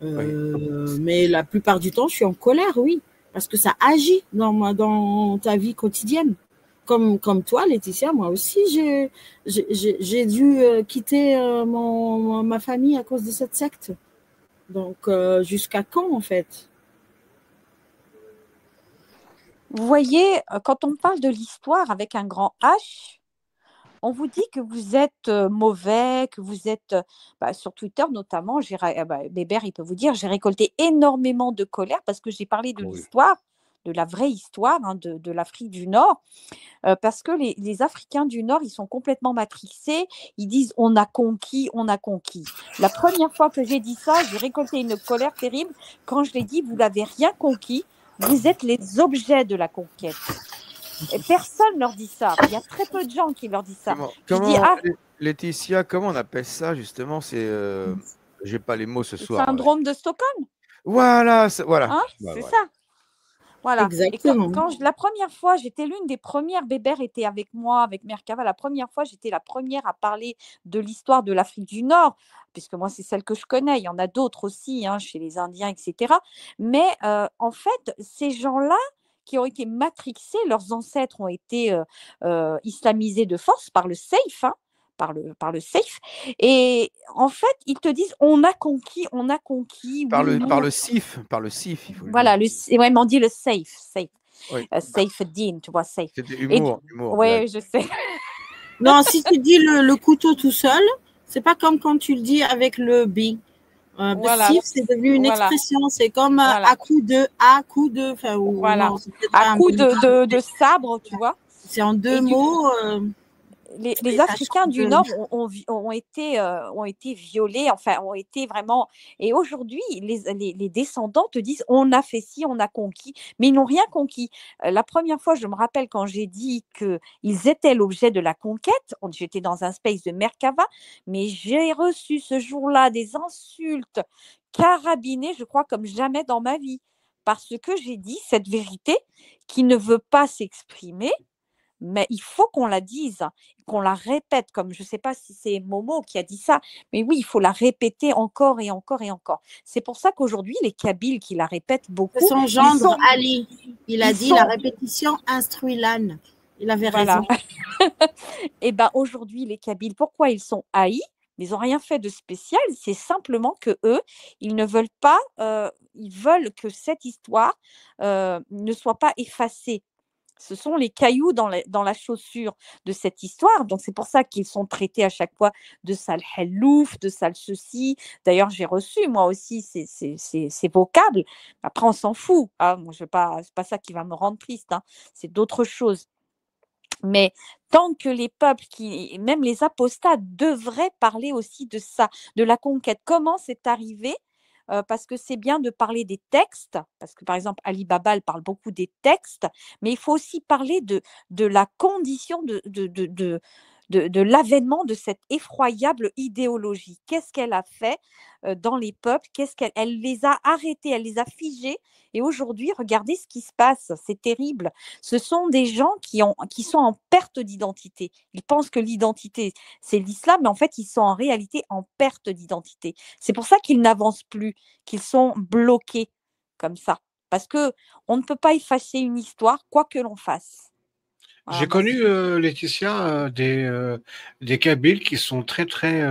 Mais la plupart du temps, je suis en colère, oui. Parce que ça agit dans ta vie quotidienne. Comme toi, Laetitia, moi aussi, j'ai dû quitter ma famille à cause de cette secte. Donc, jusqu'à quand, en fait?
Vous voyez, quand on parle de l'histoire avec un grand H, on vous dit que vous êtes mauvais, que vous êtes… sur Twitter notamment, Bébert, il peut vous dire, j'ai récolté énormément de colère parce que j'ai parlé de l'histoire la vraie histoire de l'Afrique du Nord, parce que les Africains du Nord, ils sont complètement matrixés. Ils disent on a conquis, on a conquis. La première fois que j'ai dit ça, j'ai récolté une colère terrible quand je l'ai dit, vous n'avez rien conquis, vous êtes les objets de la conquête. Et personne ne leur dit ça. Il y a très peu de gens qui leur disent ça.
Laetitia, comment on appelle ça justement? J'ai pas les mots ce soir.
Le syndrome de Stockholm.
Voilà, voilà.
Hein, c'est ça. Voilà.
Exactement.
Et quand la première fois, j'étais l'une des premières, Bébert était avec moi, avec Merkava, la première fois, j'étais la première à parler de l'histoire de l'Afrique du Nord, puisque moi, c'est celle que je connais. Il y en a d'autres aussi, chez les Indiens, etc. Mais en fait, ces gens-là, qui ont été matrixés, leurs ancêtres ont été islamisés de force par le seif, par le seif. Et en fait, ils te disent on a conquis.
Par le sif, il faut
voilà, on dit le safe.
Oui.
Safe Dean, tu vois, safe.
C'était humour.
Oui, je sais.
Non, si tu dis le couteau tout seul, c'est pas comme quand tu le dis avec le bi.
Voilà.
Sif, c'est devenu une expression. C'est comme à coup de. Enfin,
voilà.
Non,
à coup de sabre, tu vois.
C'est en deux mots.
Les Africains du Nord ont été violés, enfin, ont été vraiment. Et aujourd'hui, les descendants te disent on a fait ci, on a conquis, mais ils n'ont rien conquis. La première fois, je me rappelle quand j'ai dit qu'ils étaient l'objet de la conquête, j'étais dans un space de Merkava, mais j'ai reçu ce jour-là des insultes carabinées, je crois, comme jamais dans ma vie, parce que j'ai dit cette vérité qui ne veut pas s'exprimer. Mais il faut qu'on la dise, qu'on la répète, comme je ne sais pas si c'est Momo qui a dit ça, mais oui, il faut la répéter encore et encore et encore. C'est pour ça qu'aujourd'hui, les Kabyles qui la répètent beaucoup…
C'est son gendre, Ali. Il a dit la répétition instruit l'âne. Il avait raison.
Et bien aujourd'hui, les Kabyles, pourquoi ils sont haïs? Ils n'ont rien fait de spécial, c'est simplement que eux, ils ne veulent pas, ils veulent que cette histoire ne soit pas effacée. Ce sont les cailloux dans la chaussure de cette histoire. Donc, c'est pour ça qu'ils sont traités à chaque fois de sale hellouf, de sale ceci. D'ailleurs, j'ai reçu, moi aussi, ces vocables. Après, on s'en fout. C'est pas ça qui va me rendre triste. C'est d'autres choses. Mais tant que les peuples, même les apostats, devraient parler aussi de ça, de la conquête. Comment c'est arrivé ? Parce que c'est bien de parler des textes, parce que par exemple Ali Baba parle beaucoup des textes, mais il faut aussi parler de la condition de l'avènement de cette effroyable idéologie. Qu'est-ce qu'elle a fait dans les peuples? Elle les a arrêtés, elle les a figés. Et aujourd'hui, regardez ce qui se passe, c'est terrible. Ce sont des gens qui sont en perte d'identité. Ils pensent que l'identité, c'est l'islam, mais en fait, ils sont en réalité en perte d'identité. C'est pour ça qu'ils n'avancent plus, qu'ils sont bloqués comme ça. Parce qu'on ne peut pas effacer une histoire, quoi que l'on fasse.
J'ai connu, Laetitia, des Kabyles qui sont très, très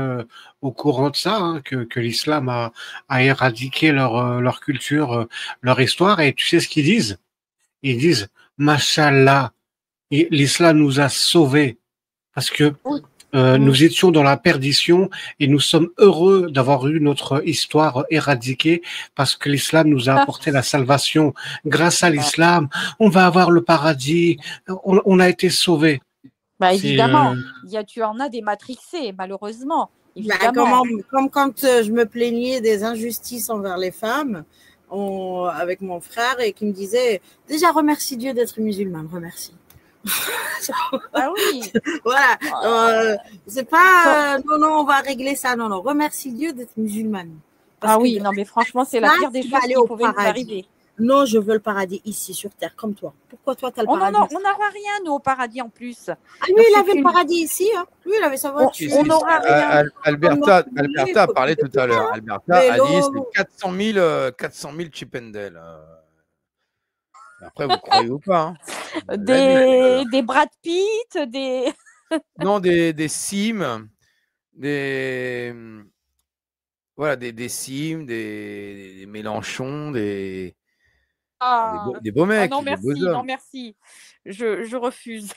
au courant de ça, que l'islam a éradiqué leur culture, leur histoire. Et tu sais ce qu'ils disent? Ils disent, Mashallah, l'islam nous a sauvés parce que nous étions dans la perdition et nous sommes heureux d'avoir eu notre histoire éradiquée parce que l'islam nous a apporté la salvation. Grâce à l'islam, on va avoir le paradis. On a été sauvés.
Bah, évidemment, tu en as des matrixés, malheureusement.
Comme quand je me plaignais des injustices envers les femmes avec mon frère et qui me disait déjà remercie Dieu d'être musulmane, remercie.
Ah oui.
Voilà. C'est pas non, on va régler ça. Non, remercie Dieu d'être musulmane.
Oui, non, mais franchement, c'est la pire des choses qui pouvaient nous arriver.
Non, je veux le paradis ici, sur terre, comme toi. Pourquoi toi, tu as le paradis?
Non, on n'aura rien, nous, au paradis, en plus.
Lui, il avait le paradis ici. Lui, il avait sa voiture.
On n'aura rien.
Alberta a parlé tout à l'heure. Alberta a dit c'est 400 000 Chippendale. Après, vous croyez ou pas?
Des Brad Pitt, des…
Non, des Sims, des Sims, des Mélenchon, des beaux mecs,
non,
des
merci,
beaux hommes.
non, merci. Je refuse.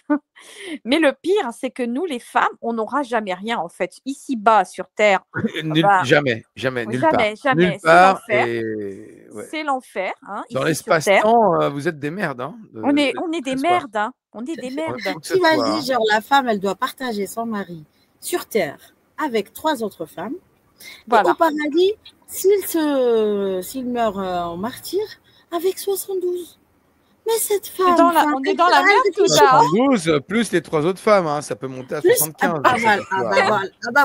Mais le pire, c'est que nous, les femmes, on n'aura jamais rien, en fait. Ici-bas, sur Terre.
Jamais, nulle part.
Jamais.
Nulle part. Et ouais.
C'est l'enfer, hein,
Dans
ici sur Terre.
l'espace-temps, vous êtes des merdes. Hein,
On est des merdes, hein. On est des merdes.
T'imagines, genre, la femme, elle doit partager son mari sur Terre avec 3 autres femmes.
Voilà.
Et au paradis, s'il meurt en martyr, avec 72. Mais cette femme.
On est dans la merde tout ça.
72 plus les 3 autres femmes, hein, ça peut monter à 75.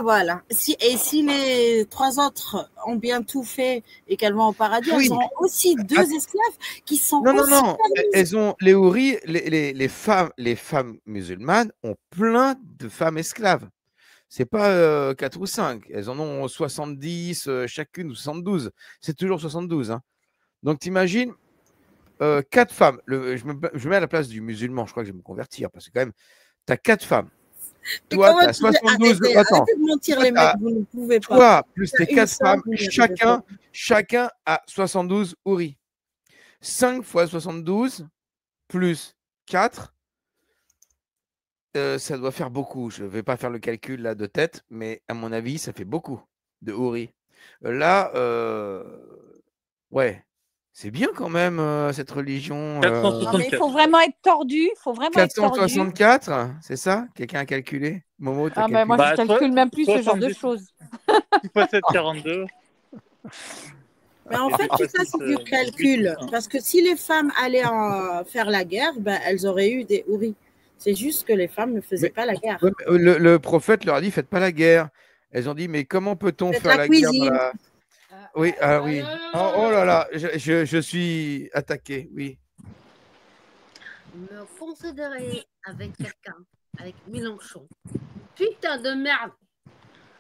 Voilà. Si les 3 autres ont bien tout fait et qu'elles vont au paradis, elles ont aussi 2 esclaves qui sont
Non. Elles ont les houris, les femmes musulmanes ont plein de femmes esclaves. C'est pas 4 ou 5. Elles en ont 70 chacune ou 72. C'est toujours 72. Hein. Donc t'imagines 4 femmes. Je me mets à la place du musulman. Je crois que je vais me convertir parce que quand même, tu as 4 femmes. Toi, tu as 72. Attends.
Arrêtez de mentir, les mecs, vous ne pouvez pas.
Toi, plus tes 4 femmes, chacun a 72 houris. 5 fois 72 plus 4, ça doit faire beaucoup. Je ne vais pas faire le calcul là de tête, mais à mon avis, ça fait beaucoup de houris. Là, ouais. C'est bien quand même cette religion.
Non, mais il faut vraiment être tordu.
464, c'est ça? Quelqu'un a calculé? Momo, t'as calculé?
Moi, je calcule même plus ce genre de choses.
742.
Mais en fait, tout ça, c'est du calcul. Parce que si les femmes allaient faire la guerre, elles auraient eu des houris. C'est juste que les femmes ne faisaient pas la guerre.
Le prophète leur a dit, faites pas la guerre. Elles ont dit, mais comment peut-on faire la guerre dans la... Oui, oui. Oh là là, je suis attaqué, oui.
Me considérer avec quelqu'un, avec Mélenchon. Putain de merde.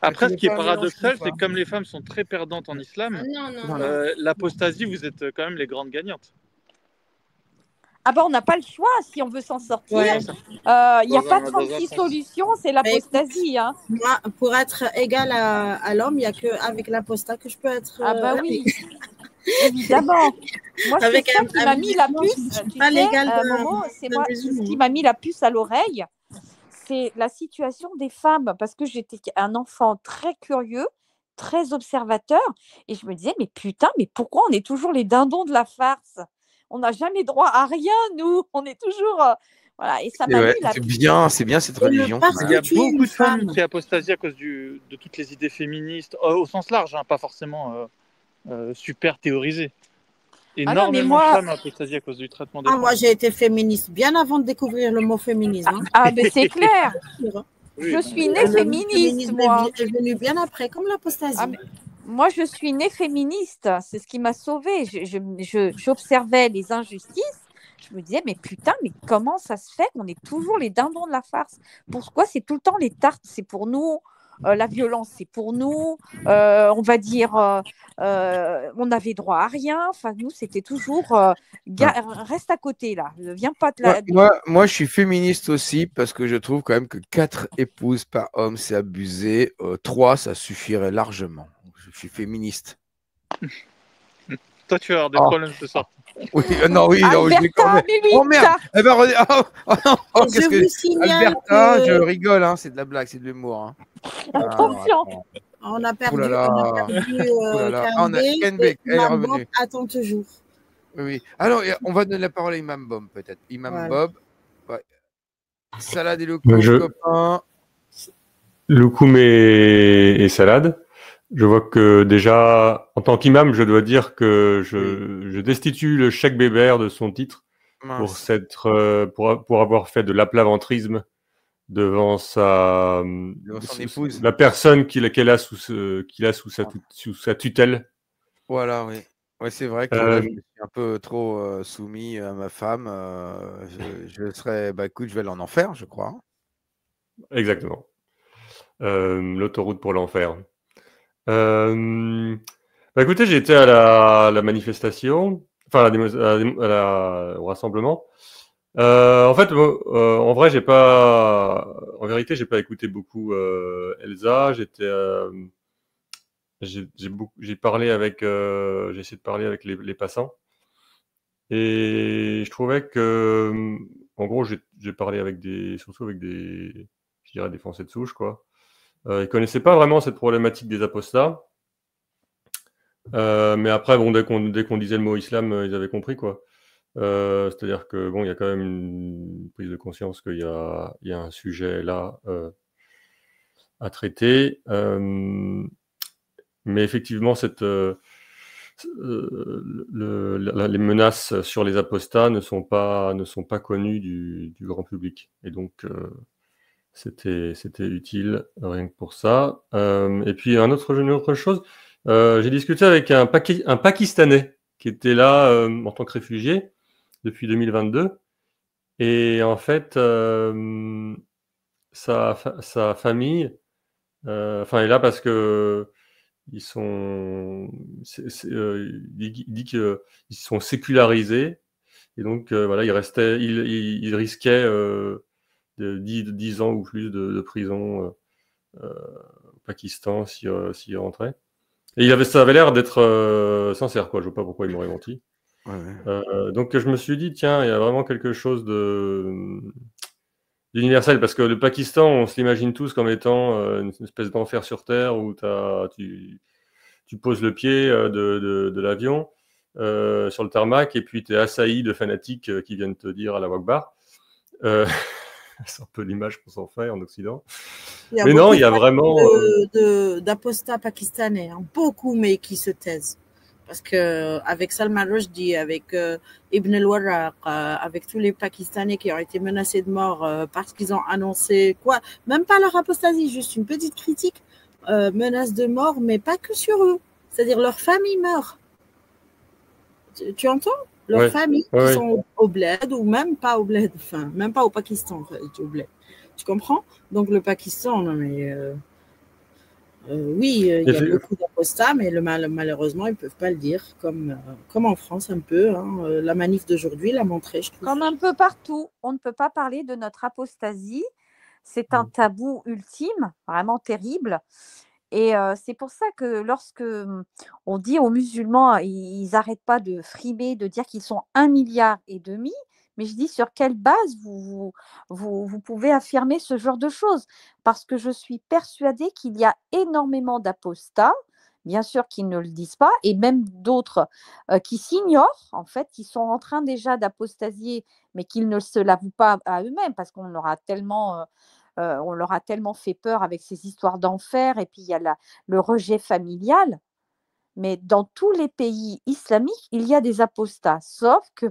Après, ce qui est paradoxal, c'est que comme les femmes sont très perdantes en islam, l'apostasie, vous êtes quand même les grandes gagnantes.
On n'a pas le choix si on veut s'en sortir. Il n'y a pas 36 solutions, c'est l'apostasie. Hein.
Moi, pour être égal à l'homme, il n'y a qu'avec l'apostat que je peux être.
Oui, évidemment. Moi, c'est ça qui m'a mis la puce. C'est moi qui m'a mis la puce à l'oreille. C'est la situation des femmes, parce que j'étais un enfant très curieux, très observateur, et je me disais, mais putain, mais pourquoi on est toujours les dindons de la farce? On n'a jamais droit à rien, nous. On est toujours... voilà, et ça m'a mis la puce.
C'est bien cette religion.
Il y a beaucoup de femmes qui apostasient à cause de toutes les idées féministes, au sens large, hein, pas forcément super théorisées. Énormément de femmes apostasient à cause du traitement des femmes.
Moi, j'ai été féministe bien avant de découvrir le mot féminisme.
Mais c'est clair. Je suis née féministe, moi.
C'est venu bien après, comme l'apostasie.
Moi, je suis née féministe. C'est ce qui m'a sauvée. J'observais les injustices. Je me disais, mais putain, mais comment ça se fait qu'on est toujours les dindons de la farce? Pourquoi c'est tout le temps les tartes? C'est pour nous. La violence, c'est pour nous. On va dire, on avait droit à rien. Enfin, nous, c'était toujours reste à côté là. Viens pas te la.
Moi, je suis féministe aussi parce que je trouve quand même que 4 épouses par homme, c'est abusé. 3, ça suffirait largement. Je suis féministe.
Toi, tu vas avoir des problèmes ce soir.
Oui, oh merde! Alberta, je rigole, hein, c'est de la blague, c'est de l'humour. Hein.
Attention!
On a perdu Ken Imam Bob attend toujours.
Oui. Alors, on va donner la parole à Imam Bob, peut-être. Imam Bob. Ouais. Salade et loukoum, copain.
Loukoum et salade. Je vois que déjà, en tant qu'imam, je dois dire que je destitue le Cheikh Bébert de son titre pour avoir fait de l'aplaventrisme devant son épouse, la personne qu'il a sous sa tutelle.
Voilà, oui. Ouais, c'est vrai que là, je suis un peu trop soumis à ma femme. Je serais, écoute, je vais aller en enfer, je crois.
Exactement. L'autoroute pour l'enfer. Écoutez, j'ai été à la manifestation, enfin au rassemblement. En fait, en vrai, en vérité, j'ai pas écouté beaucoup Elsa. J'ai parlé avec, j'ai essayé de parler avec les passants, et je trouvais que, en gros, j'ai parlé surtout avec je dirais des Français de souche, quoi. Ils connaissaient pas vraiment cette problématique des apostats. Mais après, bon, dès qu'on disait le mot islam, ils avaient compris, quoi. C'est-à-dire que bon, il y a quand même une prise de conscience qu'il y a un sujet là à traiter. Mais effectivement, les menaces sur les apostats ne sont pas connues du grand public. Et donc, c'était utile, rien que pour ça. Et puis, une autre chose, j'ai discuté avec un Pakistanais qui était là en tant que réfugié depuis 2022. Et en fait, sa famille est là parce que il dit qu'ils sont sécularisés. Et donc, voilà, il risquait 10 ans ou plus de prison au Pakistan s'il rentrait. Et ça avait l'air d'être sincère, quoi. Je ne vois pas pourquoi il m'aurait menti.
Ouais.
Donc je me suis dit, tiens, il y a vraiment quelque chose d'universel, parce que le Pakistan, on se l'imagine tous comme étant une espèce d'enfer sur Terre où tu poses le pied de l'avion sur le tarmac et puis tu es assailli de fanatiques qui viennent te dire Allah Akbar. C'est un peu l'image qu'on s'en fait en Occident. Mais non, il y a vraiment
d'apostats pakistanais, hein, beaucoup, mais qui se taisent. Parce qu'avec Salman Rushdie, avec Ibn al-Warraq, avec tous les Pakistanais qui ont été menacés de mort parce qu'ils ont annoncé quoi, même pas leur apostasie, juste une petite critique, menace de mort, mais pas que sur eux. C'est-à-dire leur famille meurt. Tu entends? Leurs familles qui sont au bled ou même pas au bled, enfin, même pas au Pakistan, au bled. Tu comprends? Donc le Pakistan, non mais... oui, il y a beaucoup d'apostats, mais malheureusement, ils ne peuvent pas le dire, comme en France un peu. Hein. La manif d'aujourd'hui l'a montré, je trouve.
Comme un peu partout, on ne peut pas parler de notre apostasie. C'est un tabou ultime, vraiment terrible. Et c'est pour ça que lorsque on dit aux musulmans, ils n'arrêtent pas de frimer, de dire qu'ils sont 1,5 milliard, mais je dis sur quelle base vous pouvez affirmer ce genre de choses? Parce que je suis persuadée qu'il y a énormément d'apostats, bien sûr qu'ils ne le disent pas, et même d'autres qui s'ignorent, en fait, qui sont en train déjà d'apostasier, mais qu'ils ne se l'avouent pas à eux-mêmes, parce qu'on leur a tellement fait peur avec ces histoires d'enfer, et puis il y a le rejet familial. Mais dans tous les pays islamiques, il y a des apostats, sauf que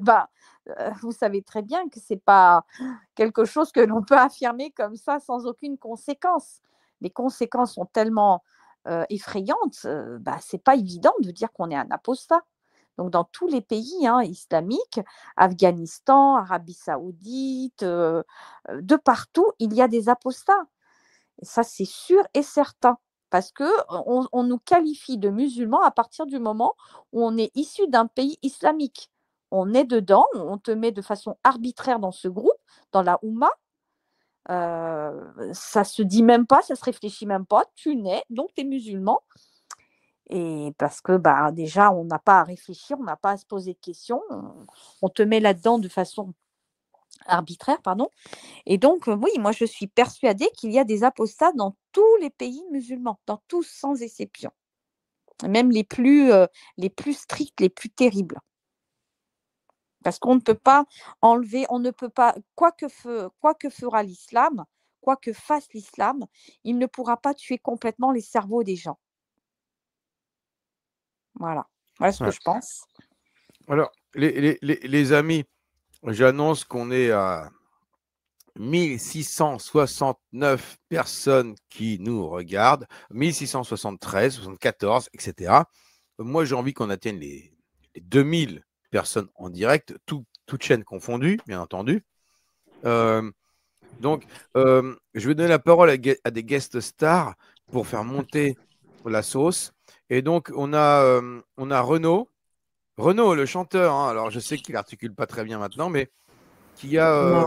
vous savez très bien que ce n'est pas quelque chose que l'on peut affirmer comme ça sans aucune conséquence. Les conséquences sont tellement effrayantes, ce n'est pas évident de dire qu'on est un apostat. Donc, dans tous les pays islamiques, Afghanistan, Arabie Saoudite, de partout, il y a des apostats. Et ça, c'est sûr et certain. Parce qu'on nous qualifie de musulmans à partir du moment où on est issu d'un pays islamique. On est dedans, on te met de façon arbitraire dans ce groupe, dans la Oumma. Ça ne se dit même pas, ça ne se réfléchit même pas. Tu nais, donc tu es musulman. Et parce que déjà, on n'a pas à réfléchir, on n'a pas à se poser de questions. On te met là-dedans de façon arbitraire, pardon. Et donc, oui, moi, je suis persuadée qu'il y a des apostats dans tous les pays musulmans, dans tous sans exception. Même les plus stricts, les plus terribles. Parce qu'on ne peut pas enlever, on ne peut pas, quoi que fera l'islam, quoi que fasse l'islam, il ne pourra pas tuer complètement les cerveaux des gens. Voilà ce que je pense.
Alors, les amis, j'annonce qu'on est à 1669 personnes qui nous regardent, 1673, 74, etc. Moi, j'ai envie qu'on atteigne les 2000 personnes en direct, toutes chaînes confondues, bien entendu. Donc, je vais donner la parole à des guest stars pour faire monter la sauce. Et donc, on a Renaud, le chanteur. Hein, alors, je sais qu'il n'articule pas très bien maintenant, mais qui a...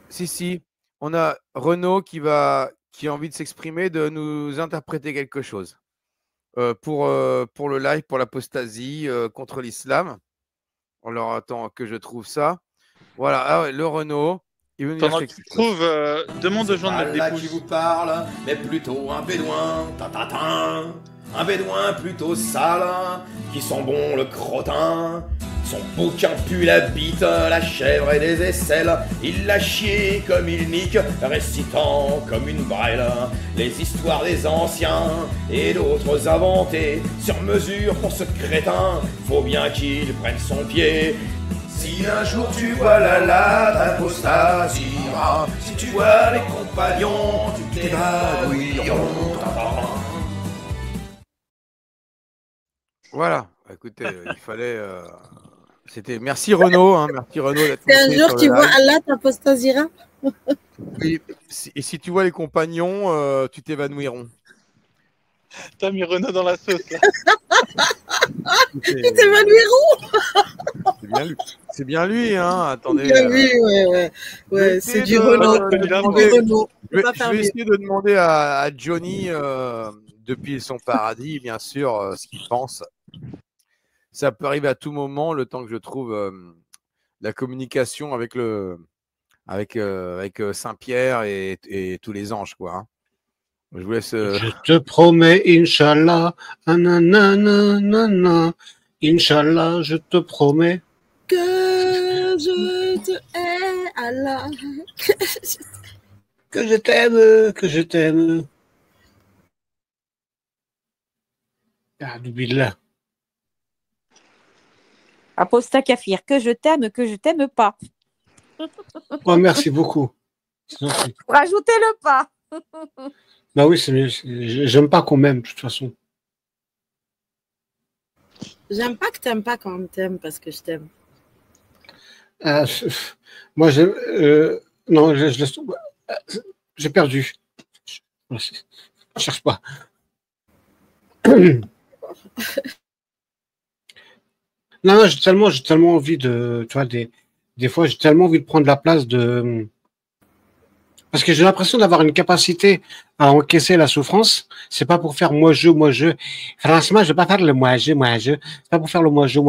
Si, on a Renaud qui a envie de s'exprimer, de nous interpréter quelque chose pour le live, pour l'apostasie contre l'islam. Alors, attends que je trouve ça. Voilà, le Renaud. Il veut nous dire quelque chose.
Demande aux gens de mettre des pouces.
Qui vous parle, mais plutôt un bédouin. un bédouin plutôt sale, qui sent bon le crottin. Son bouquin pue la bite, la chèvre et des aisselles. Il l'a chié comme il nique, récitant comme une brêle les histoires des anciens et d'autres inventées sur mesure pour ce crétin. Faut bien qu'il prenne son pied. Si un jour tu vois la lave apostasiera, si tu vois les compagnons, tu t'évanouiront.
Voilà, écoutez, il fallait. C'était merci Renaud, hein, merci Renaud d'être
Et un
monté
jour,
sur
tu
le
vois
live.
Allah t'apostasira.
Oui, et si tu vois les compagnons, tu t'évanouiront.
T'as mis Renaud dans la sauce, là.
Tu t'évanouiront.
C'est bien lui, hein. Attendez.
Bien vu, ouais. C'est du Renaud.
Je vais essayer de demander à Johnny, depuis son paradis, bien sûr, ce qu'il pense. Ça peut arriver à tout moment, le temps que je trouve la communication avec Saint-Pierre et tous les anges, quoi. Hein. Je vous laisse.
Je te promets, Inch'Allah, nanana, Inch'Allah, je te promets.
Que je te hais, Allah.
Que je t'aime. Ah, billah.
Apostat kafir, que je t'aime pas.
Oh, merci beaucoup.
Rajoutez-le pas.
Bah oui, c'est mieux. J'aime pas qu'on m'aime, de toute façon.
J'aime pas que t'aimes pas quand on t'aime parce que je t'aime.
Moi, non, je laisse. J'ai perdu. Je cherche pas. Non, j'ai tellement envie de, tu vois, des fois, j'ai tellement envie de prendre la place de, parce que j'ai l'impression d'avoir une capacité à encaisser la souffrance. C'est pas pour faire moi je. Franchement, je vais pas faire le moi je. C'est pas pour faire le moi je.